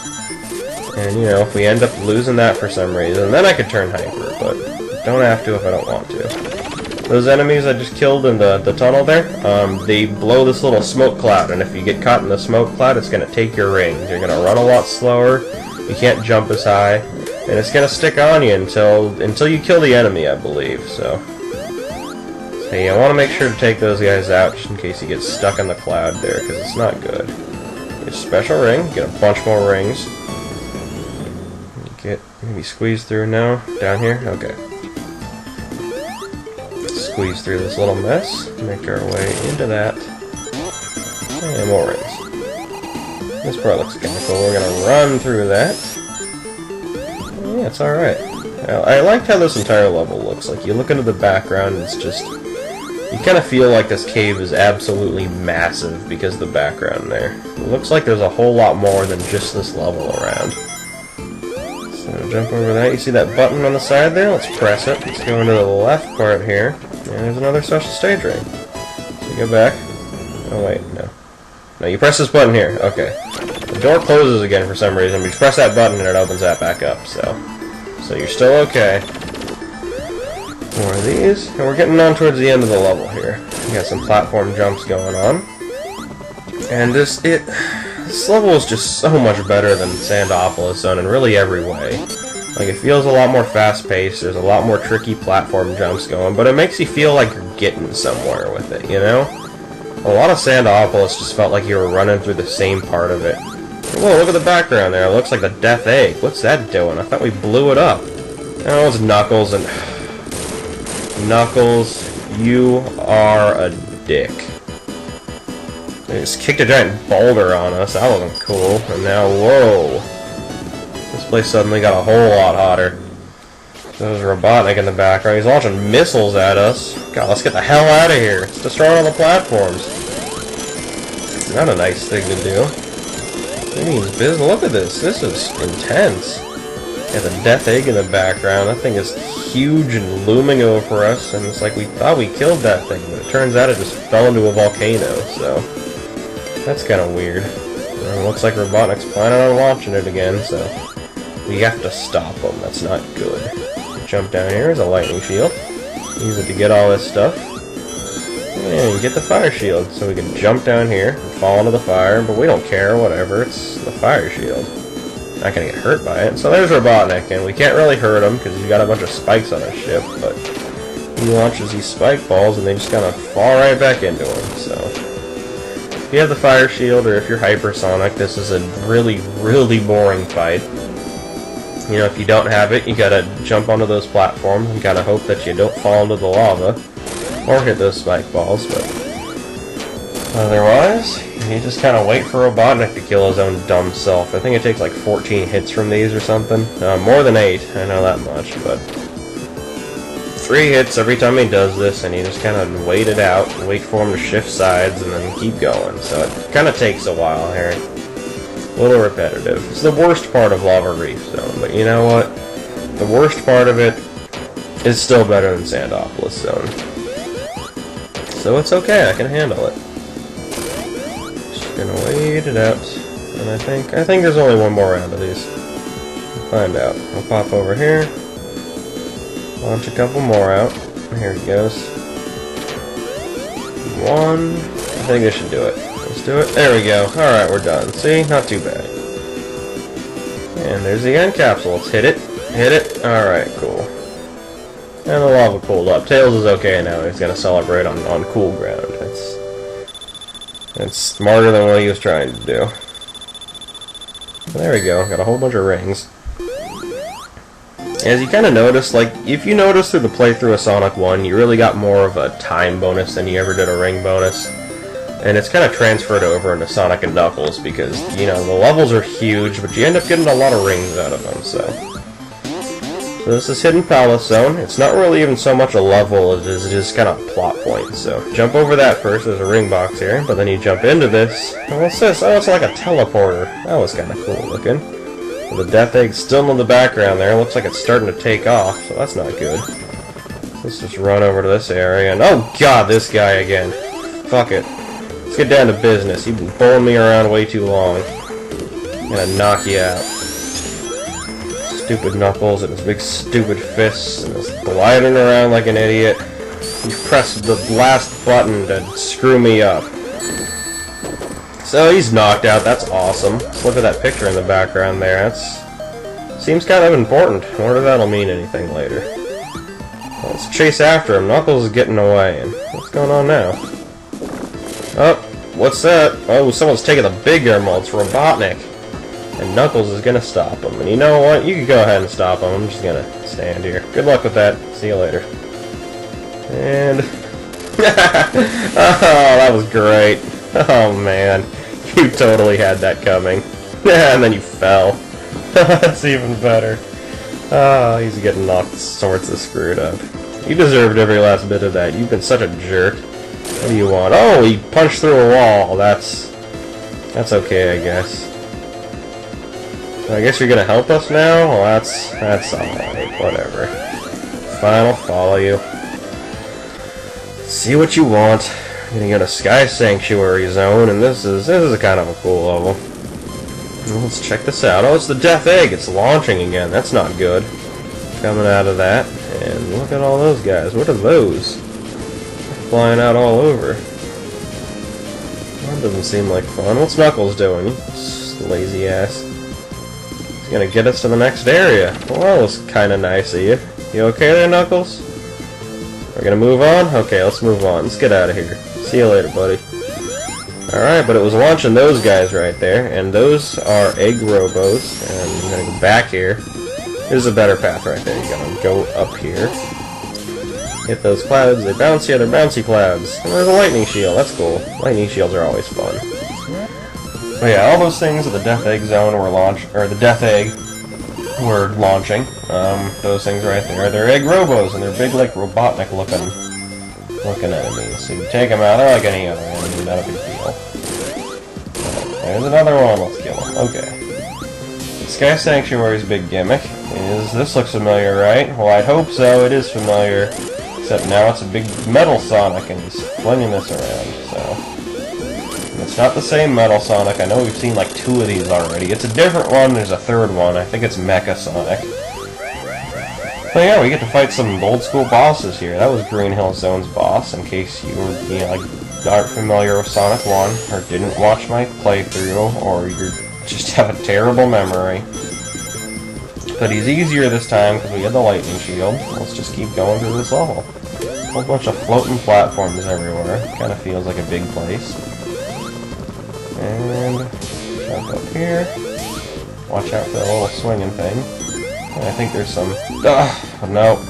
Speaker 1: And, you know, if we end up losing that for some reason, then I could turn Hyper. But don't have to if I don't want to. Those enemies I just killed in the tunnel there, they blow this little smoke cloud, and if you get caught in the smoke cloud, it's going to take your rings. You're going to run a lot slower, you can't jump as high, and it's going to stick on you until you kill the enemy, I believe, so yeah, I want to make sure to take those guys out, just in case you get stuck in the cloud there, because it's not good. Get a special ring, get a bunch more rings. Get, maybe squeeze through now, down here, okay. Squeeze through this little mess, make our way into that, and more rings. This part looks kind of cool. We're gonna run through that. Yeah, it's alright. I liked how this entire level looks. Like, you look into the background, and it's just... You kind of feel like this cave is absolutely massive because of the background there. It looks like there's a whole lot more than just this level around. So, jump over that. You see that button on the side there? Let's press it. Let's go into the left part here. And there's another special stage ring. So you go back. Oh wait, no. No, you press this button here. Okay. The door closes again for some reason, but you press that button and it opens that back up, so you're still okay. More of these. And we're getting on towards the end of the level here. We got some platform jumps going on. And this level is just so much better than Sandopolis Zone in really every way. Like, it feels a lot more fast-paced, there's a lot more tricky platform jumps going, but it makes you feel like you're getting somewhere with it, you know? A lot of Sandopolis just felt like you were running through the same part of it. Whoa, look at the background there, it looks like the Death Egg. What's that doing? I thought we blew it up. Oh, it's Knuckles, and... Knuckles, you are a dick. They just kicked a giant boulder on us, that wasn't cool, and now, whoa. This place suddenly got a whole lot hotter. There's Robotnik in the background. He's launching missiles at us. God, let's get the hell out of here. It's destroying all the platforms. Not a nice thing to do. Look at this. This is intense. Got the Death Egg in the background. That thing is huge and looming over us. And it's like we thought we killed that thing, but it turns out it just fell into a volcano. So that's kind of weird. It looks like Robotnik's planning on launching it again. So we have to stop him. That's not good. Jump down here is a lightning shield. Use it to get all this stuff. And you get the fire shield, so we can jump down here and fall into the fire, but we don't care, whatever, it's the fire shield. Not gonna get hurt by it. So there's Robotnik, and we can't really hurt him because he's got a bunch of spikes on his ship, but he launches these spike balls and they just kind of fall right back into him, so. If you have the fire shield, or if you're Hypersonic, this is a really, really boring fight. You know, if you don't have it, you gotta jump onto those platforms and gotta hope that you don't fall into the lava or hit those spike balls, but Otherwise, you just kind of wait for Robotnik to kill his own dumb self. I think it takes like 14 hits from these or something. More than 8, I know that much, but 3 hits every time he does this, and you just kind of wait it out, wait for him to shift sides, and then keep going. So it kind of takes a while here. A little repetitive. It's the worst part of Lava Reef Zone, but you know what? The worst part of it is still better than Sandopolis Zone. So it's okay, I can handle it. Just gonna wait it out. And I think there's only one more round of these. We'll find out. I'll pop over here. Launch a couple more out. Here he goes. 1. I think this should do it. Let's do it. There we go. Alright, we're done. See? Not too bad. And there's the end capsule. Let's hit it. Hit it. Alright, cool. And the lava cooled up. Tails is okay now. He's gonna celebrate on cool ground. It's smarter than what he was trying to do. There we go. Got a whole bunch of rings. As you kind of notice, like, if you notice through the playthrough of Sonic 1, you really got more of a time bonus than you ever did a ring bonus. And it's kind of transferred over into Sonic&Knuckles because, you know, the levels are huge, but you end up getting a lot of rings out of them, so this is Hidden Palace Zone. It's not really even so much a level as it is just kind of plot points. So jump over that first. There's a ring box here, but then you jump into this. And what's this? Oh, it's like a teleporter. That was kind of cool looking. With the Death Egg still in the background there. Looks like it's starting to take off, so that's not good. Let's just run over to this area. And oh god, this guy again. Fuck it. Let's get down to business. You've been pulling me around way too long. I'm gonna knock you out. Stupid Knuckles and his big stupid fists and his gliding around like an idiot. You pressed the last button to screw me up. So he's knocked out, that's awesome. Let's look at that picture in the background there. That seems kind of important. I wonder if that'll mean anything later. Well, let's chase after him. Knuckles is getting away. And what's going on now? Oh, what's that? Oh, someone's taking the big emerald. It's Robotnik. And Knuckles is gonna stop him. And you know what? You can go ahead and stop him. I'm just gonna stand here. Good luck with that. See you later. And oh, that was great. Oh man, you totally had that coming. And then you fell. That's even better. Oh, he's getting knocked sorts of screwed up. You deserved every last bit of that. You've been such a jerk. What do you want? Oh, he punched through a wall. That's okay, I guess. I guess you're gonna help us now? Well, that's alright, whatever. Fine, I'll follow you. See what you want. I'm gonna go to Sky Sanctuary Zone, and this is a kind of a cool level. Let's check this out. Oh, it's the Death Egg. It's launching again. That's not good. Coming out of that, and look at all those guys. What are those? Flying out all over. That doesn't seem like fun. What's Knuckles doing? Lazy ass. Gonna get us to the next area. Well, that was kind of nice of you. You okay there, Knuckles? We're gonna move on? Okay, let's move on. Let's get out of here. See you later, buddy. Alright, but it was launching those guys right there, and those are egg robos, and I'm gonna go back here. There's a better path right there. You're gonna go up here. Hit those clouds. They bounce, yeah, they're bouncy clouds. And there's a lightning shield. That's cool. Lightning shields are always fun. But yeah, all those things at the Death Egg Zone were the Death Egg were launching. Those things right there, they're egg robos, and they're big, like Robotnik looking enemies. So you take them out, they're like any other enemy, not a big deal. There's another one, let's kill him. Okay. Sky Sanctuary's big gimmick is, this looks familiar, right? Well, I'd hope so, it is familiar. Except now it's a big metal Sonic, and he's flinging this around, so... It's not the same Metal Sonic. I know we've seen like 2 of these already. It's a different one. There's a third one. I think it's Mecha Sonic. But yeah, we get to fight some old school bosses here. That was Green Hill Zone's boss, in case you were, like, aren't familiar with Sonic 1, or didn't watch my playthrough, or you just have a terrible memory. But he's easier this time because we had the lightning shield. Let's just keep going through this level. A whole bunch of floating platforms everywhere. Kind of feels like a big place. And jump up here. Watch out for the little swinging thing. And I think there's some. No,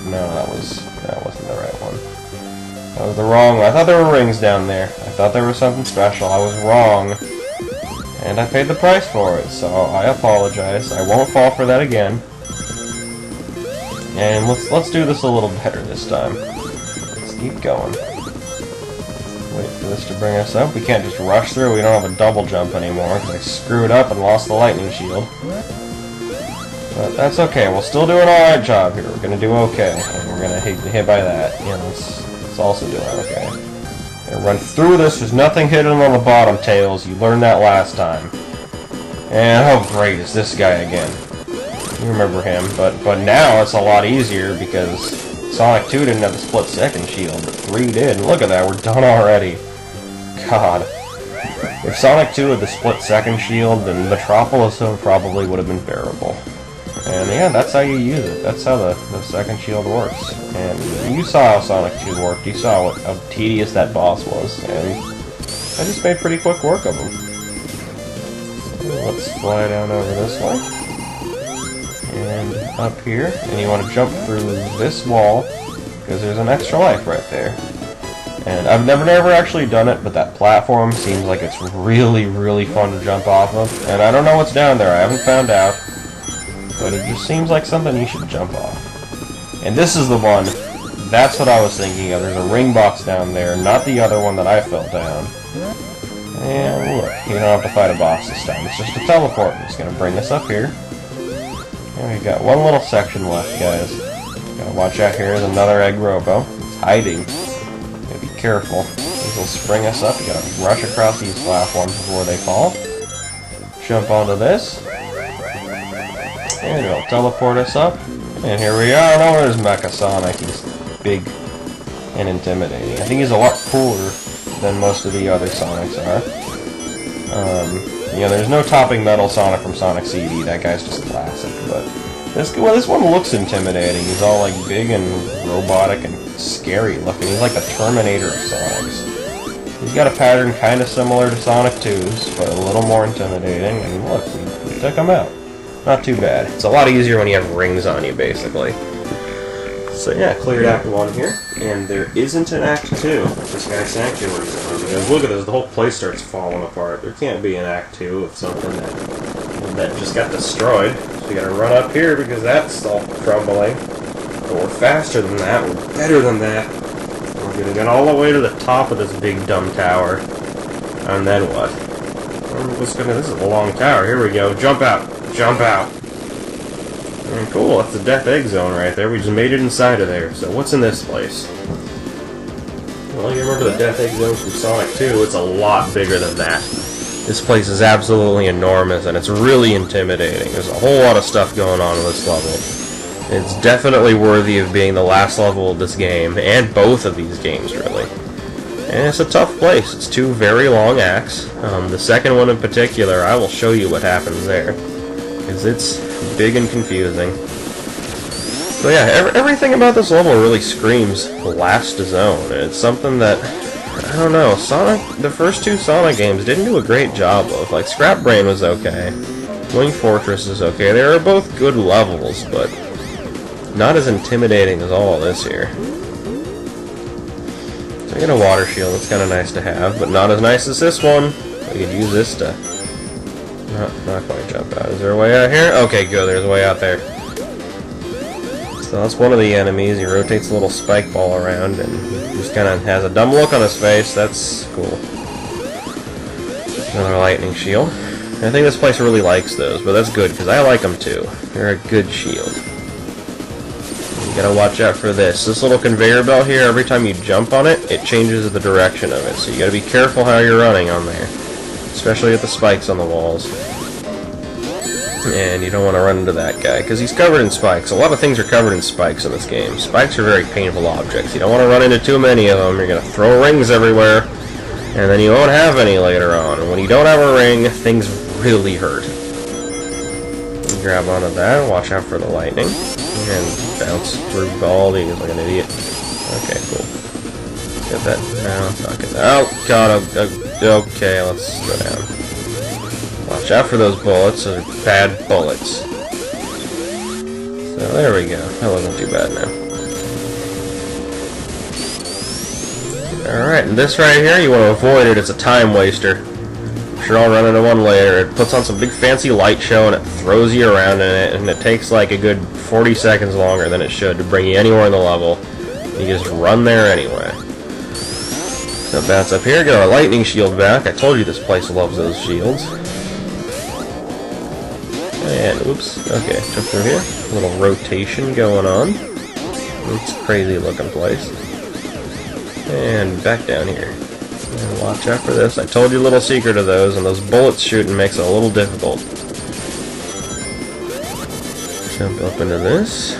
Speaker 1: that wasn't the right one. I was the wrong one. I thought there were rings down there. I thought there was something special. I was wrong. And I paid the price for it, so I apologize. I won't fall for that again. And let's do this a little better this time. Let's keep going. Wait for this to bring us up. We can't just rush through. We don't have a double jump anymore because I screwed up and lost the lightning shield. But that's okay. We'll still do an alright job here. We're gonna do okay. And we're gonna get hit by that. You know, it's also doing okay. Gonna run through this. There's nothing hidden on the bottom, Tails. You learned that last time. And how great is this guy again? You remember him, but now it's a lot easier because Sonic 2 didn't have the split-second shield, but 3 did. And look at that, we're done already. God. If Sonic 2 had the split-second shield, then Metropolis probably would have been bearable. And yeah, that's how you use it. That's how the second shield works. And you saw how Sonic 2 worked. You saw how tedious that boss was. And I just made pretty quick work of him. So let's fly down over this way. And up here. And you want to jump through this wall, because there's an extra life right there. And I've never actually done it, but that platform seems like it's really, really fun to jump off of. And I don't know what's down there. I haven't found out. But it just seems like something you should jump off. And this is the one, that's what I was thinking of. There's a ring box down there, not the other one that I fell down. And look, you don't have to fight a boss this time. It's just a teleport. It's going to bring us up here. And we've got one little section left, guys. Gotta watch out here. There's another egg robo. It's hiding. Gotta be careful. These will spring us up. You gotta rush across these platforms before they fall. Jump onto this. And it'll teleport us up. And here we are. Oh, there's Mecha Sonic. He's big and intimidating. I think he's a lot cooler than most of the other Sonics are. You know, there's no topping Metal Sonic from Sonic CD. That guy's just classic. But this one looks intimidating. He's all like big and robotic and scary looking. He's like the Terminator of Sonics. He's got a pattern kind of similar to Sonic 2's, but a little more intimidating. And look, we took him out. Not too bad. It's a lot easier when you have rings on you, basically. So yeah, cleared Act 1 here. And there isn't an Act 2. This guy's Sanctuary's on. Because look at this, the whole place starts falling apart. There can't be an Act 2 of something that just got destroyed. So we gotta run up here because that's all crumbling. But we're faster than that, we're better than that. We're gonna get all the way to the top of this big dumb tower. And then what? This is a long tower. Here we go. Jump out. Jump out. And cool, that's the Death Egg Zone right there. We just made it inside of there. So what's in this place? Well, you remember the Death Egg Zone from Sonic 2? It's a lot bigger than that. This place is absolutely enormous, and it's really intimidating. There's a whole lot of stuff going on in this level. It's definitely worthy of being the last level of this game, and both of these games, really. And it's a tough place. It's 2 very long acts. The second one in particular, I will show you what happens there. Because it's big and confusing. So yeah, everything about this level really screams last zone. And it's something that, I don't know, the first 2 Sonic games didn't do a great job of. Like, Scrap Brain was okay. Wing Fortress is okay. They were both good levels, but not as intimidating as all of this here. So I get a water shield, it's kind of nice to have, but not as nice as this one. We could use this to not quite jump out. Is there a way out here? Okay, good, there's a way out there. So that's one of the enemies. He rotates a little spike ball around, and he just kind of has a dumb look on his face. That's cool. Another lightning shield. I think this place really likes those, but that's good, because I like them too. They're a good shield. You gotta watch out for this. This little conveyor belt here, every time you jump on it, it changes the direction of it. So you gotta be careful how you're running on there. Especially with the spikes on the walls. And you don't want to run into that guy, because he's covered in spikes. A lot of things are covered in spikes in this game. Spikes are very painful objects. You don't want to run into too many of them. You're going to throw rings everywhere, and then you won't have any later on. And when you don't have a ring, things really hurt. You grab onto that, watch out for the lightning, and bounce through all these like an idiot. Okay, cool. Get that. No, let's not get that. Oh, God. Okay, let's go down. Watch out for those bullets. Those are bad bullets. So there we go. That wasn't too bad now. Alright, and this right here, you want to avoid it. It's a time waster. I'm sure I'll run into one later. It puts on some big fancy light show and it throws you around in it, and it takes like a good 40 seconds longer than it should to bring you anywhere in the level. You just run there anyway. So bounce up here, get our lightning shield back. I told you this place loves those shields. And, oops, okay, jump through here. A little rotation going on. It's a crazy looking place. And back down here. And watch out for this. I told you a little secret of those, and those bullets shooting makes it a little difficult. Jump up into this.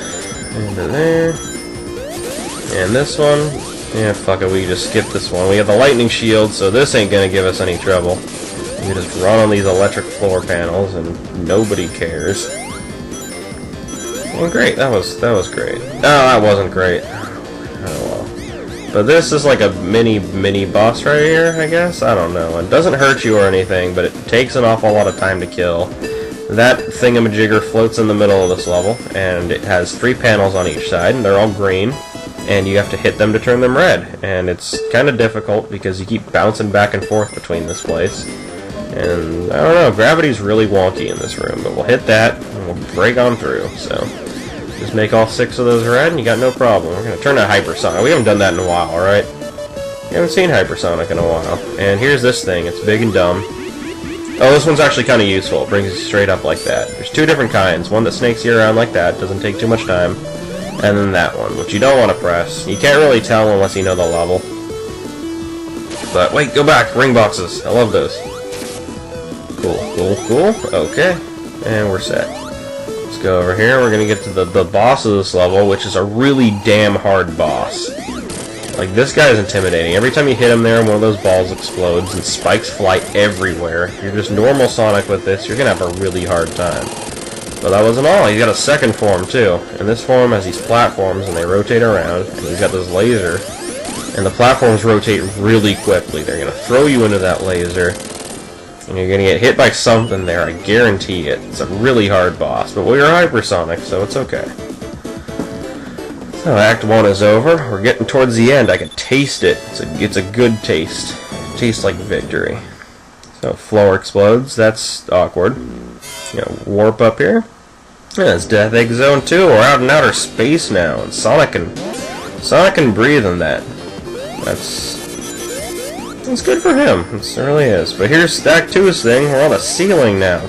Speaker 1: Into there. And this one. Yeah, fuck it, we just skip this one. We have the lightning shield, so this ain't gonna give us any trouble. We just run on these electric floor panels, and nobody cares. Well, great, that was great. No, that wasn't great. Oh well. But this is like a mini boss right here, I guess? I don't know. It doesn't hurt you or anything, but it takes an awful lot of time to kill. That thingamajigger floats in the middle of this level, and it has 3 panels on each side, and they're all green. And you have to hit them to turn them red, and it's kind of difficult because you keep bouncing back and forth between this place. And I don't know, gravity's really wonky in this room, but we'll hit that and we'll break on through. So just make all 6 of those red and you got no problem. We're gonna turn to hypersonic. We haven't done that in a while, right? We haven't seen hypersonic in a while. And here's this thing, it's big and dumb. Oh, this one's actually kind of useful. It brings you straight up like that. There's 2 different kinds. One that snakes you around like that, doesn't take too much time. And then that one, which you don't want to press. You can't really tell unless you know the level. But wait, go back. Ring boxes. I love those. Cool, cool, cool. Okay. And we're set. Let's go over here. We're going to get to the boss of this level, which is a really damn hard boss. Like, this guy is intimidating. Every time you hit him there, one of those balls explodes and spikes fly everywhere. If you're just normal Sonic with this, you're going to have a really hard time. But that wasn't all. He's got a second form, too. And this form has these platforms, and they rotate around. And he's got this laser. And the platforms rotate really quickly. They're going to throw you into that laser. And you're going to get hit by something there, I guarantee it. It's a really hard boss. But we're hypersonic, so it's okay. So Act 1 is over. We're getting towards the end. I can taste it. It's a good taste. It tastes like victory. So floor explodes. That's awkward. You know, warp up here. Yeah, it's Death Egg Zone 2. We're out in outer space now, and Sonic can breathe in that. That's good for him. It really is. But here's Act 2's thing. We're on a ceiling now.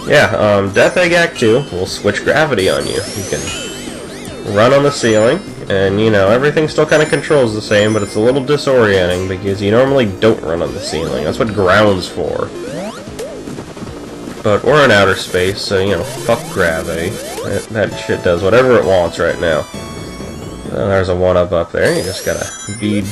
Speaker 1: Yeah, Death Egg Act 2 will switch gravity on you. You can run on the ceiling, and you know everything still kind of controls the same, but it's a little disorienting because you normally don't run on the ceiling. That's what ground's for. But we're in outer space, so, you know, fuck gravity. That shit does whatever it wants right now. There's a 1-up up there. You just gotta be...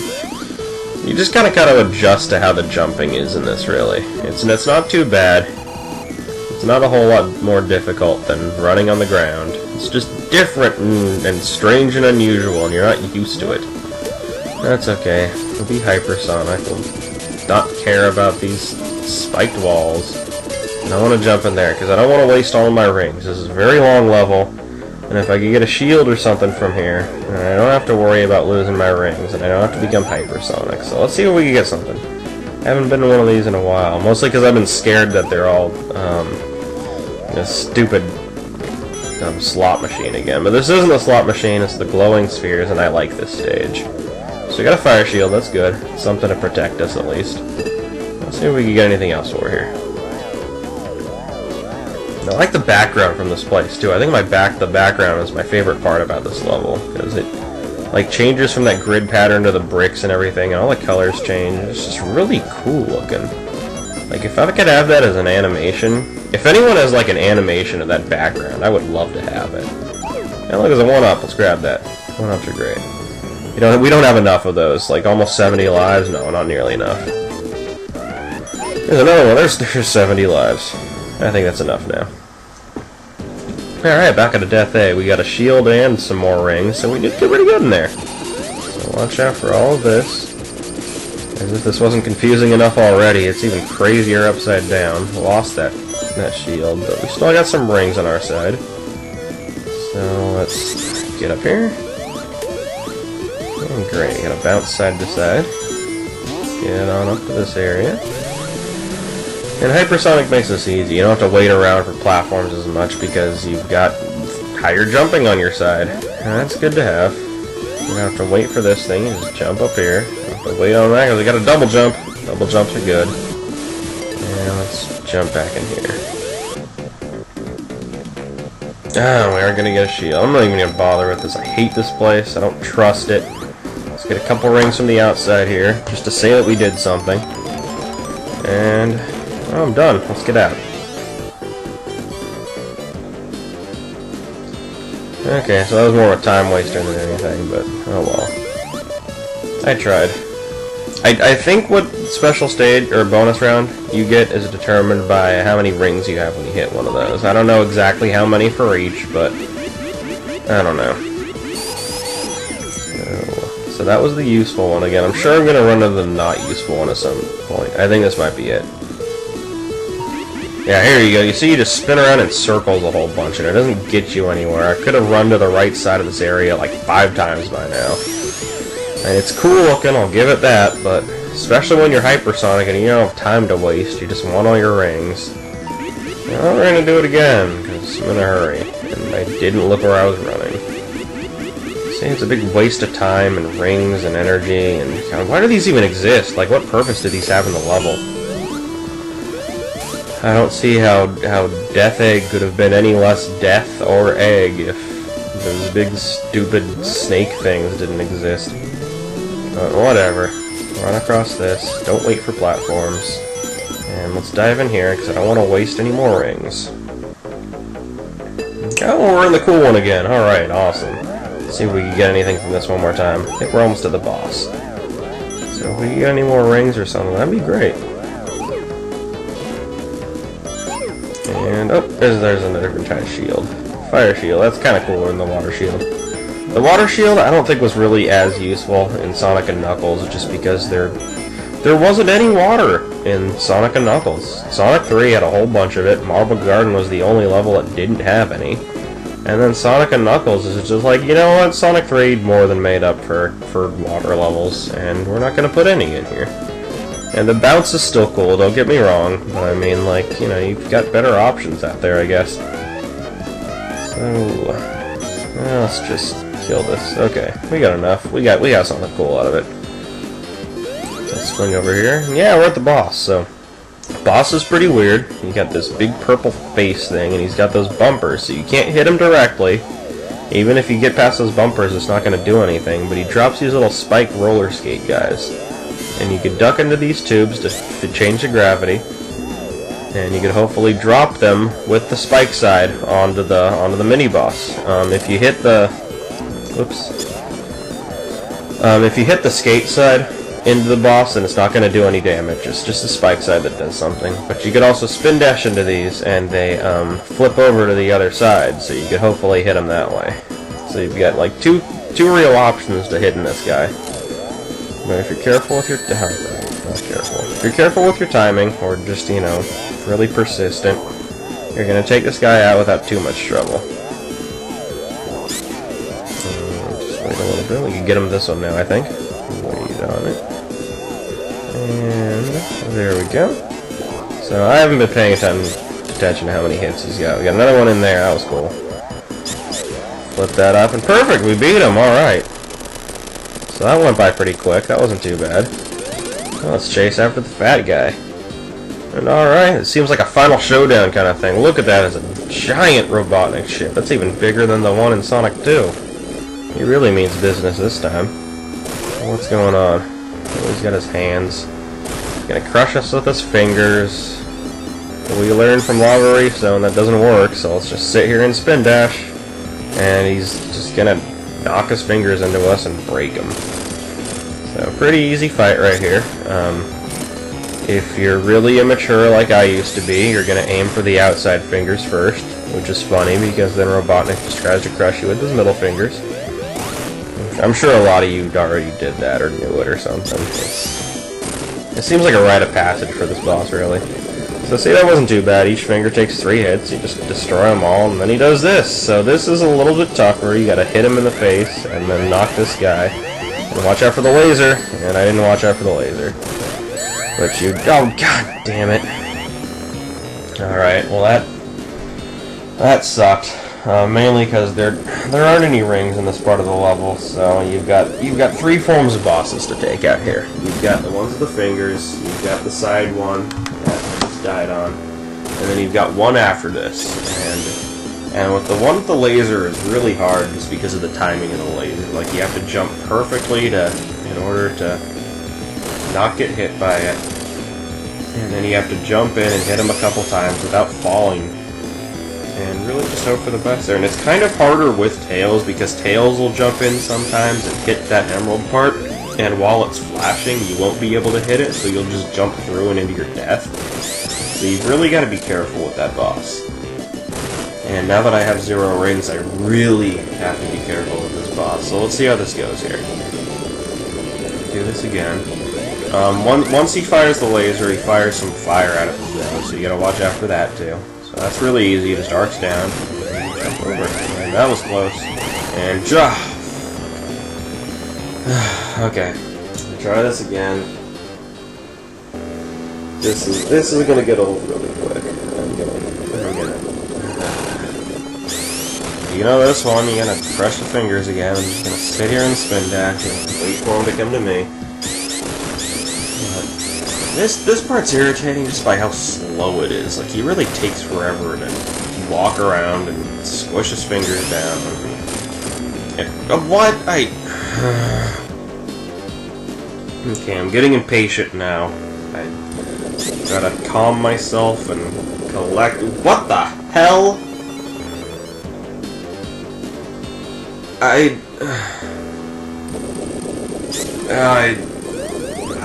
Speaker 1: You just gotta adjust to how the jumping is in this, really. It's not too bad. It's not a whole lot more difficult than running on the ground. It's just different and strange and unusual, and you're not used to it. That's okay. We'll be hypersonic. We'll not care about these spiked walls. And I want to jump in there, because I don't want to waste all of my rings. This is a very long level, and if I could get a shield or something from here, then I don't have to worry about losing my rings, and I don't have to become hypersonic. So let's see if we can get something. I haven't been to one of these in a while, mostly because I've been scared that they're all, this stupid slot machine again. But this isn't a slot machine, it's the glowing spheres, and I like this stage. So we got a fire shield, that's good. Something to protect us, at least. Let's see if we can get anything else over here. I like the background from this place, too. I think the background is my favorite part about this level, because it, like, changes from that grid pattern to the bricks and everything, and all the colors change. It's just really cool looking. Like, if I could have that as an animation, if anyone has, like, an animation of that background, I would love to have it. And look, there's a 1-up. Let's grab that. 1-ups are great. We don't have enough of those. Like, almost 70 lives? No, not nearly enough. There's another one. There's 70 lives. I think that's enough now. Alright, back at the Death Egg. We got a shield and some more rings, so we did pretty good in there. So watch out for all of this. As if this wasn't confusing enough already, it's even crazier upside down. Lost that shield, but we still got some rings on our side. So let's get up here. And great, gotta bounce side to side. Get on up to this area. And hypersonic makes this easy. You don't have to wait around for platforms as much because you've got higher jumping on your side. And that's good to have. You don't have to wait for this thing, you just jump up here. You don't have to wait on that because we got a double jump. Double jumps are good. And let's jump back in here. Oh, we aren't gonna get a shield. I'm not even gonna bother with this. I hate this place. I don't trust it. Let's get a couple rings from the outside here, just to say that we did something. And oh, I'm done. Let's get out. Okay, so that was more of a time waster than anything, but oh well. I tried. I think what special stage or bonus round you get is determined by how many rings you have when you hit one of those. I don't know exactly how many for each, but I don't know. So that was the useful one again. I'm sure I'm going to run into the not useful one at some point. I think this might be it. Yeah, here you go. You see you just spin around in circles a whole bunch, and it doesn't get you anywhere. I could have run to the right side of this area like 5 times by now. And it's cool looking, I'll give it that, but especially when you're hypersonic and you don't have time to waste, you just want all your rings. Well, we're going to do it again, because I'm in a hurry, and I didn't look where I was running. See, it's a big waste of time and rings and energy, and God, why do these even exist? Like, what purpose do these have in the level? I don't see how Death Egg could have been any less death or egg if those big stupid snake things didn't exist. But whatever. Run across this. Don't wait for platforms. And let's dive in here, because I don't want to waste any more rings. Oh, we're in the cool one again. Alright, awesome. Let's see if we can get anything from this one more time. I think we're almost to the boss. So if we can get any more rings or something, that'd be great. And, oh, there's another different kind of shield. Fire shield, that's kind of cooler than the water shield. The water shield, I don't think was really as useful in Sonic and Knuckles, just because there wasn't any water in Sonic and Knuckles. Sonic 3 had a whole bunch of it. Marble Garden was the only level that didn't have any. And then Sonic and Knuckles is just like, you know what, Sonic 3 more than made up for water levels, and we're not going to put any in here. And the bounce is still cool, don't get me wrong, but I mean, like, you know, you've got better options out there, I guess. So, let's just kill this. Okay, we got enough. We got something cool out of it. Let's swing over here. Yeah, we're at the boss, so. Boss is pretty weird. He got this big purple face thing, and he's got those bumpers, so you can't hit him directly. Even if you get past those bumpers, it's not going to do anything, but he drops these little spike roller skate guys. And you can duck into these tubes to change the gravity. And you can hopefully drop them with the spike side onto the mini boss. If you hit the if you hit the skate side into the boss, then it's not going to do any damage. It's just the spike side that does something. But you could also spin dash into these, and they flip over to the other side, so you could hopefully hit them that way. So you've got like two real options to hitting this guy. But if you're careful with your if you're careful with your timing, or just, you know, really persistent, you're gonna take this guy out without too much trouble. Just wait a little bit. We can get him this one now, I think. Wait on it. And there we go. So I haven't been paying attention to how many hits he's got. We got another one in there. That was cool. Flip that up, and perfect. We beat him. All right. So that went by pretty quick. That wasn't too bad. Well, let's chase after the fat guy. And alright, it seems like a final showdown kind of thing. Look at that, it's a giant Robotnik ship. That's even bigger than the one in Sonic 2. He really means business this time. What's going on? Oh, he's got his hands. He's gonna crush us with his fingers. We learned from Lava Reef Zone that doesn't work, so let's just sit here and spin dash. And he's just gonna knock his fingers into us and break them. So, pretty easy fight right here. If you're really immature like I used to be, you're going to aim for the outside fingers first, which is funny because then Robotnik just tries to crush you with his middle fingers. I'm sure a lot of you already did that or knew it or something. It seems like a rite of passage for this boss, really. So see, that wasn't too bad. Each finger takes 3 hits. You just destroy them all, and then he does this. So this is a little bit tougher. You got to hit him in the face and then knock this guy. Watch out for the laser, and I didn't watch out for the laser. But you... Oh, god damn it. Alright, well that sucked. Mainly because there aren't any rings in this part of the level, so you've got 3 forms of bosses to take out here. You've got the ones with the fingers, you've got the side one that I just died on, and then you've got one after this. And with the one with the laser is really hard just because of the timing of the laser. Like, you have to jump perfectly in order to not get hit by it. And then you have to jump in and hit him a couple times without falling. And really just hope for the best there. And it's kind of harder with Tails, because Tails will jump in sometimes and hit that emerald part. And while it's flashing, you won't be able to hit it, so you'll just jump through and into your death. So you've really got to be careful with that boss. And now that I have 0 rings, I really have to be careful with this boss. So let's see how this goes here. Do this again. Once he fires the laser, he fires some fire out of his nose, so you gotta watch out for that too. So that's really easy, it just arcs down, and jump over. And that was close. And okay. Try this again. This is gonna get old really quick. You know this one, you gotta crush the fingers again. I'm just gonna sit here and spin dash and wait for him to come to me. But this part's irritating just by how slow it is. Like, he really takes forever to walk around and squish his fingers down. What? Okay, I'm getting impatient now. I gotta calm myself and collect... What the hell? I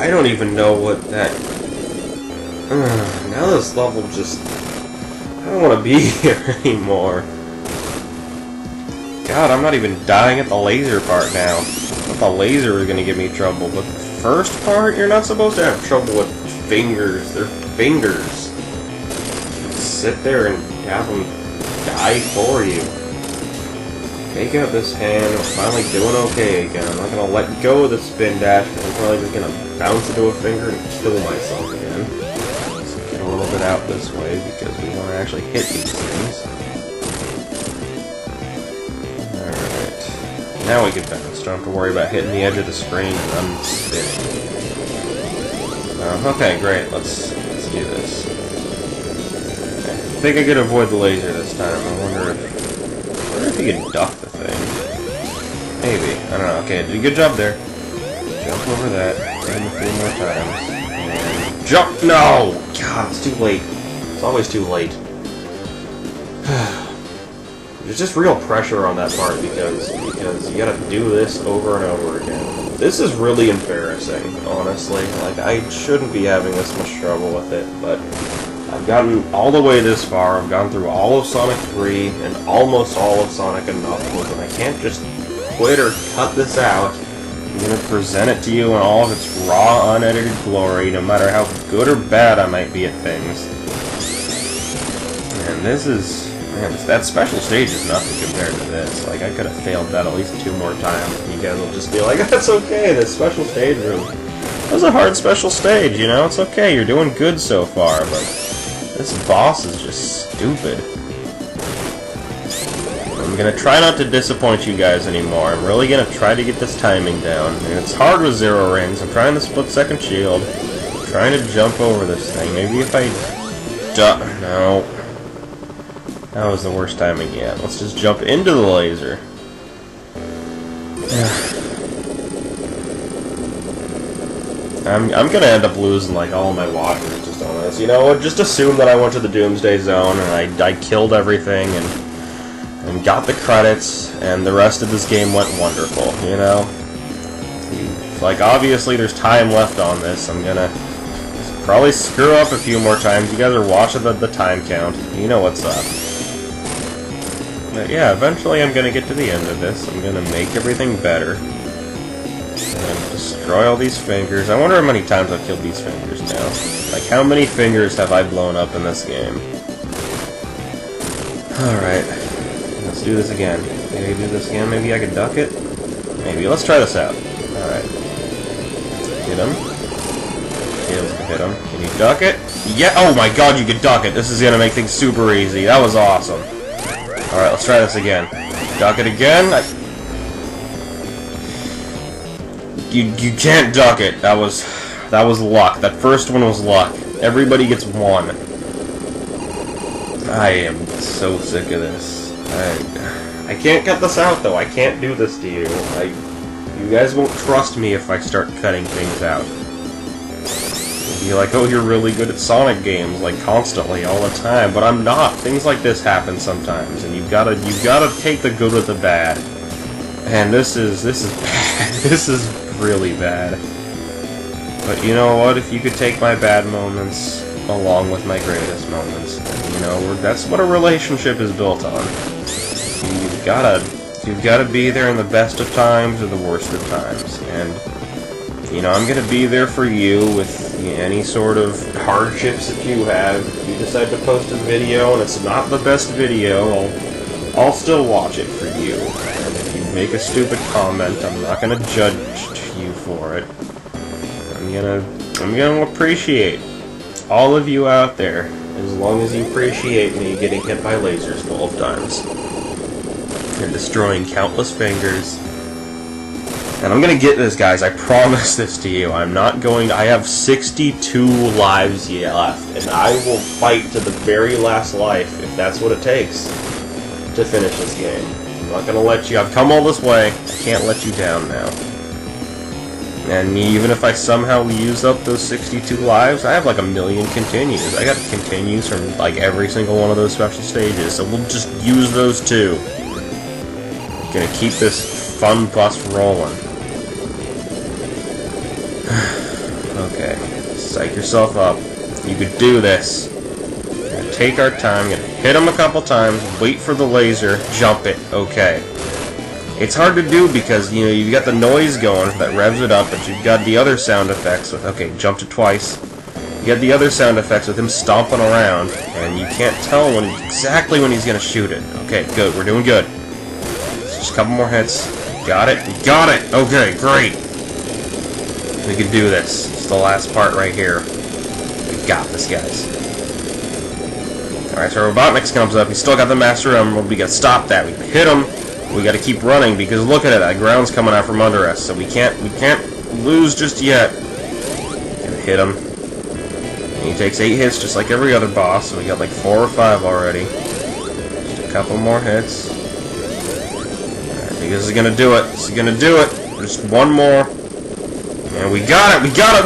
Speaker 1: don't even know what that... now this level just... I don't want to be here anymore. God, I'm not even dying at the laser part now. I thought the laser was going to give me trouble, but the first part, you're not supposed to have trouble with fingers. They're fingers. Sit there and have them die for you. Take out this hand, I'm finally doing okay again. I'm not going to let go of the spin dash, because I'm probably just going to bounce into a finger and kill myself again. So get a little bit out this way, because we want to actually hit these things. Alright. Now we can bounce. Don't have to worry about hitting the edge of the screen and I'm spinning. Okay, great. Let's do this. Okay. I think I could avoid the laser this time. I wonder if you can duck the thing. Maybe. I don't know. Okay, did a good job there. Jump over that. Hit him a few more times. And jump! No! God, it's too late. It's always too late. There's just real pressure on that part because you gotta do this over and over again. This is really embarrassing, honestly. Like, I shouldn't be having this much trouble with it, but I've gotten all the way this far. I've gone through all of Sonic 3 and almost all of Sonic&Knuckles, and I can't just quit or cut this out. I'm going to present it to you in all of its raw, unedited glory, no matter how good or bad I might be at things. And this is... Man, that special stage is nothing compared to this. Like, I could have failed that at least 2 more times. You guys will just be like, that's okay, this special stage room. That was a hard special stage, you know? It's okay, you're doing good so far, but... This boss is just stupid. I'm gonna try not to disappoint you guys anymore. I'm really gonna try to get this timing down. And it's hard with 0 rings. I'm trying the split-second shield. I'm trying to jump over this thing. Maybe if I... No. That was the worst timing yet. Let's just jump into the laser. I'm gonna end up losing like all my watchers just on this. You know what? Just assume that I went to the Doomsday Zone and I killed everything and got the credits and the rest of this game went wonderful. You know, like obviously there's time left on this. I'm gonna probably screw up a few more times. You guys are watching the time count. You know what's up. But yeah, eventually I'm gonna get to the end of this. I'm gonna make everything better. And destroy all these fingers. I wonder how many times I've killed these fingers now. Like, how many fingers have I blown up in this game? Alright. Let's do this again. Maybe do this again. Maybe I can duck it? Maybe. Let's try this out. Alright. Hit him. Tails can hit him. Can you duck it? Yeah! Oh my god, you can duck it! This is gonna make things super easy. That was awesome. Alright, let's try this again. Duck it again. You can't duck it. That was luck. That first one was luck. Everybody gets one. I am so sick of this. I can't cut this out though. I can't do this to you. You guys won't trust me if I start cutting things out. You'll be like, oh, you're really good at Sonic games, like constantly, all the time. But I'm not. Things like this happen sometimes, and you've gotta take the good with the bad. And this is bad. This is really bad. But you know what? If you could take my bad moments along with my greatest moments, then, you know, that's what a relationship is built on. You've gotta be there in the best of times or the worst of times. And you know, I'm gonna be there for you with any sort of hardships that you have. If you decide to post a video and it's not the best video, I'll still watch it for you. And if you make a stupid comment, I'm not gonna judge you for it. I'm gonna appreciate all of you out there, as long as you appreciate me getting hit by lasers 12 times and destroying countless fingers. And I'm gonna get this, guys. I promise this to you. I'm not going. I have 62 lives left, and I will fight to the very last life if that's what it takes to finish this game. I'm not gonna let you. I've come all this way. I can't let you down now. And even if I somehow use up those 62 lives, I have like 1 million continues. I got continues from like every single one of those special stages, so we'll just use those too. Gonna keep this fun bus rolling. Okay, psych yourself up. You could do this. We're gonna take our time, gonna hit him a couple times, wait for the laser, jump it. Okay. It's hard to do because, you know, you've got the noise going that revs it up, but you've got the other sound effects with, okay, jumped it twice. You got the other sound effects with him stomping around, and you can't tell exactly when he's gonna shoot it. Okay, good, we're doing good. Just a couple more hits. Got it? We got it! Okay, great! We can do this. It's the last part right here. We got this, guys. Alright, so Robotnik's comes up. He's still got the Master Emerald. We gotta stop that. We hit him. We gotta keep running because look at it, that ground's coming out from under us, so we can't lose just yet. Gonna hit him. And he takes 8 hits just like every other boss, so we got like 4 or 5 already. Just a couple more hits. Alright, I think this is gonna do it. This is gonna do it. Just one more. And we got it! We got it!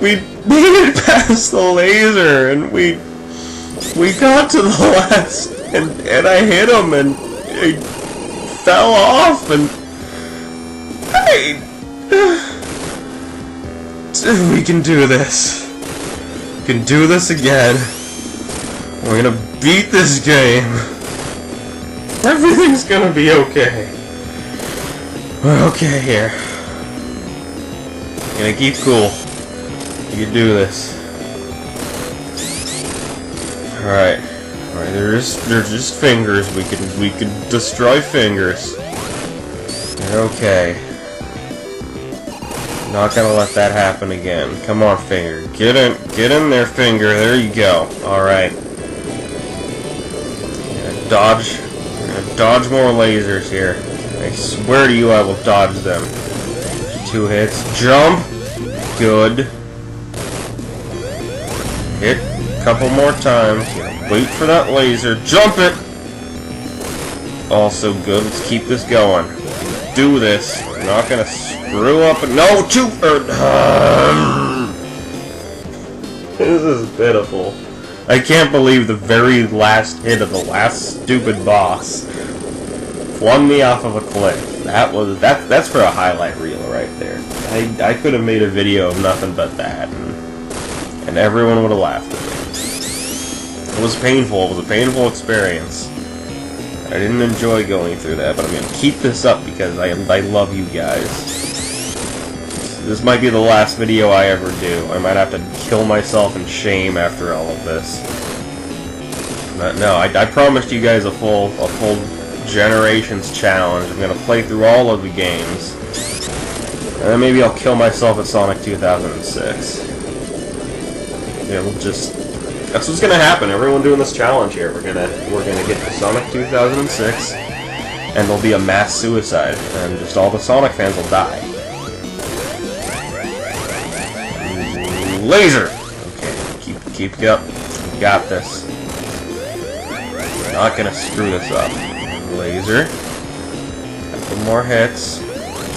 Speaker 1: We made it past the laser, and we got to the last, and I hit him, and he fell off, and we can do this. We can do this again. We're gonna beat this game. Everything's gonna be okay. We're okay here. Gonna keep cool. You can do this. Alright. Alright, they're just fingers. We can destroy fingers. They're okay. Not gonna let that happen again. Come on, finger. Get in there, finger. There you go. Alright. Dodge more lasers here. I swear to you I will dodge them. 2 hits. Jump! Good. Hit a couple more times. Wait for that laser. Jump it! Also good. Let's keep this going. Do this. We're not gonna screw up. No! This is pitiful. I can't believe the very last hit of the last stupid boss flung me off of a cliff. That's for a highlight reel right there. I could have made a video of nothing but that, and everyone would have laughed at me. It was painful. It was a painful experience. I didn't enjoy going through that, but I'm gonna keep this up because I love you guys. This might be the last video I ever do. I might have to kill myself in shame after all of this. But no, I promised you guys a full Generations challenge. I'm gonna play through all of the games. And then maybe I'll kill myself at Sonic 2006. Yeah, we'll just... That's what's gonna happen. Everyone doing this challenge here. We're gonna get to Sonic 2006, and there'll be a mass suicide, and just all the Sonic fans will die. Laser! Okay, keep up. We got this. We're not gonna screw this up. Laser. Couple more hits.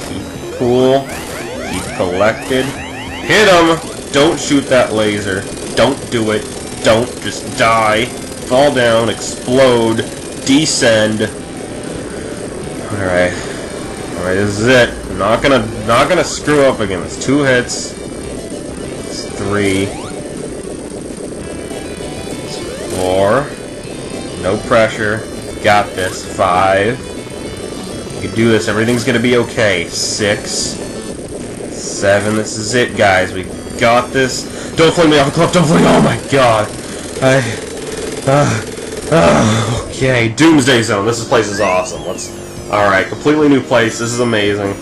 Speaker 1: Keep cool. Keep collected. Hit him! Don't shoot that laser. Don't do it. Don't. Just die. Fall down. Explode. Descend. Alright. Alright, this is it. Not gonna screw up again. It's 2 hits. It's 3. It's 4. No pressure. Got this. 5. You can do this. Everything's gonna be okay. 6. 7. This is it, guys. We got this. Don't fling me off the cliff. Don't fling. Oh my god. Okay. Doomsday Zone. This place is awesome. Alright. Completely new place. This is amazing.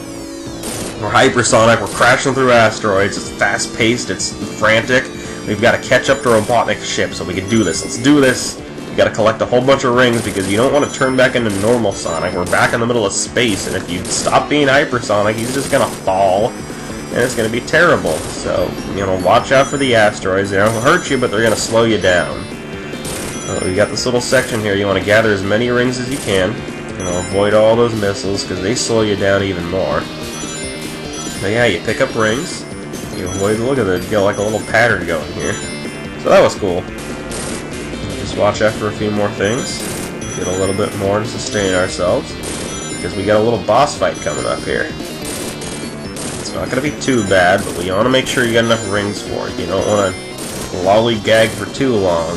Speaker 1: We're hypersonic. We're crashing through asteroids. It's fast-paced. It's frantic. We've got to catch up to Robotnik's ship so we can do this. Let's do this. You gotta collect a whole bunch of rings because you don't want to turn back into normal Sonic. We're back in the middle of space, and if you stop being hypersonic, he's just gonna fall, and it's gonna be terrible. So, you know, watch out for the asteroids. They don't hurt you, but they're gonna slow you down. You got this little section here. You want to gather as many rings as you can. You know, avoid all those missiles because they slow you down even more. But yeah, you pick up rings. You avoid. Look at it. You got like a little pattern going here. So that was cool. Just watch out for a few more things. Get a little bit more to sustain ourselves. Because we got a little boss fight coming up here. It's not going to be too bad, but we want to make sure you got enough rings for it. You don't want to lollygag for too long.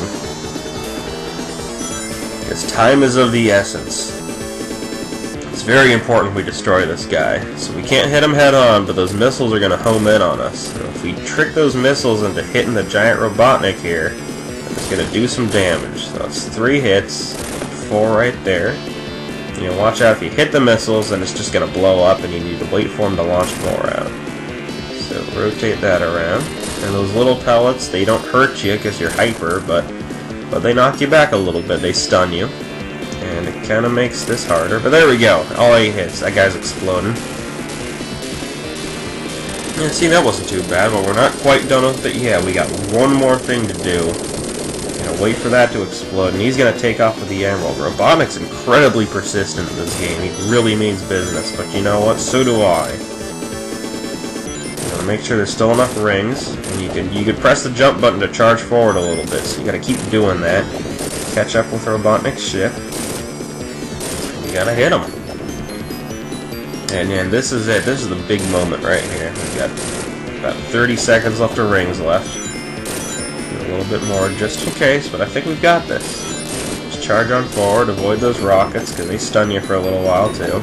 Speaker 1: Because time is of the essence. It's very important we destroy this guy. So we can't hit him head on, but those missiles are going to home in on us. And if we trick those missiles into hitting the giant Robotnik here, it's going to do some damage. So that's 3 hits, 4 right there. You know, watch out if you hit the missiles, then it's just going to blow up, and you need to wait for them to launch more out. So rotate that around. And those little pellets, they don't hurt you because you're hyper, but they knock you back a little bit. They stun you. And it kind of makes this harder. But there we go. All 8 hits. That guy's exploding. Yeah, see, that wasn't too bad, but we're not quite done with it yet. We got one more thing to do. Wait for that to explode, and he's going to take off with the Emerald. Robotnik's incredibly persistent in this game. He really means business, but you know what? So do I. You gotta make sure there's still enough rings, and you can press the jump button to charge forward a little bit, so you got to keep doing that. Catch up with Robotnik's ship. You got to hit him. And this is it. This is the big moment right here. We've got about 30 seconds left of rings left. A little bit more just in case, but I think we've got this. Just charge on forward, avoid those rockets, because they stun you for a little while too.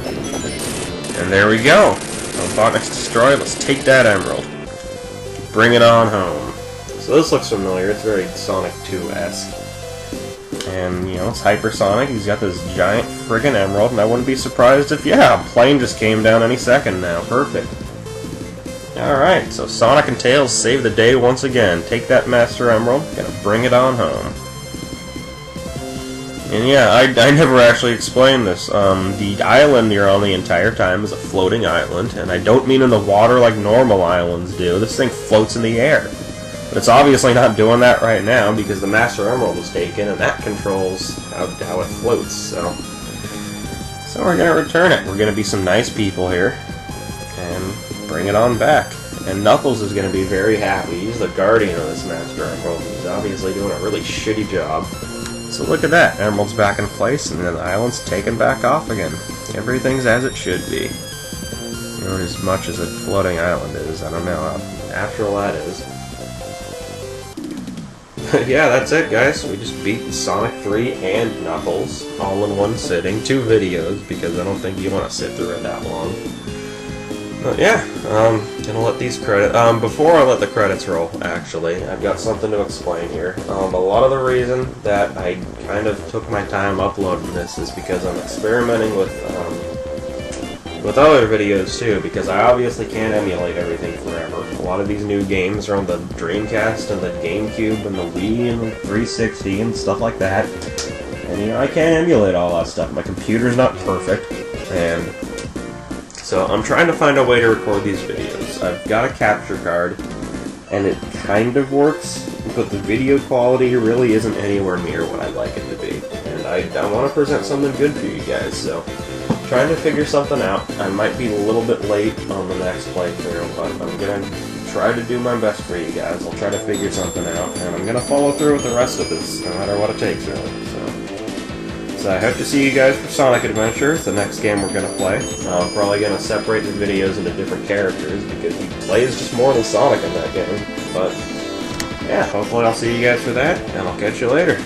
Speaker 1: And there we go. Robotnik's destroyed. Let's take that emerald. Bring it on home. So this looks familiar. It's very Sonic 2-esque. And, you know, it's hypersonic. He's got this giant friggin' emerald, and I wouldn't be surprised if, yeah, a plane just came down any second now. Perfect. Alright, so Sonic and Tails save the day once again. Take that Master Emerald, gonna bring it on home. And yeah, I never actually explained this. The island you're on the entire time is a floating island, and I don't mean in the water like normal islands do. This thing floats in the air. But it's obviously not doing that right now because the Master Emerald was taken, and that controls how it floats, so we're gonna return it. We're gonna be some nice people here. And bring it on back. And Knuckles is going to be very happy. He's the guardian of this Master Emerald. He's obviously doing a really shitty job. So look at that. Emerald's back in place, and then the island's taken back off again. Everything's as it should be. You know, as much as a floating island is. I don't know how natural that is. Yeah, that's it, guys. We just beat Sonic 3 and Knuckles all in one sitting. 2 videos, because I don't think you want to sit through it that long. Yeah, gonna let these credits. Before I let the credits roll, actually, I've got something to explain here. A lot of the reason that I kind of took my time uploading this is because I'm experimenting with other videos too, because I obviously can't emulate everything forever. A lot of these new games are on the Dreamcast and the GameCube and the Wii and the 360 and stuff like that. And, you know, I can't emulate all that stuff. My computer's not perfect, and so I'm trying to find a way to record these videos. I've got a capture card, and it kind of works, but the video quality really isn't anywhere near what I'd like it to be. And I want to present something good for you guys, so trying to figure something out. I might be a little bit late on the next playthrough, but I'm going to try to do my best for you guys. I'll try to figure something out, and I'm going to follow through with the rest of this, no matter what it takes, really. So I hope to see you guys for Sonic Adventure, the next game we're going to play. I'm probably going to separate the videos into different characters, because he plays just more than Sonic in that game. But, yeah, hopefully I'll see you guys for that, and I'll catch you later.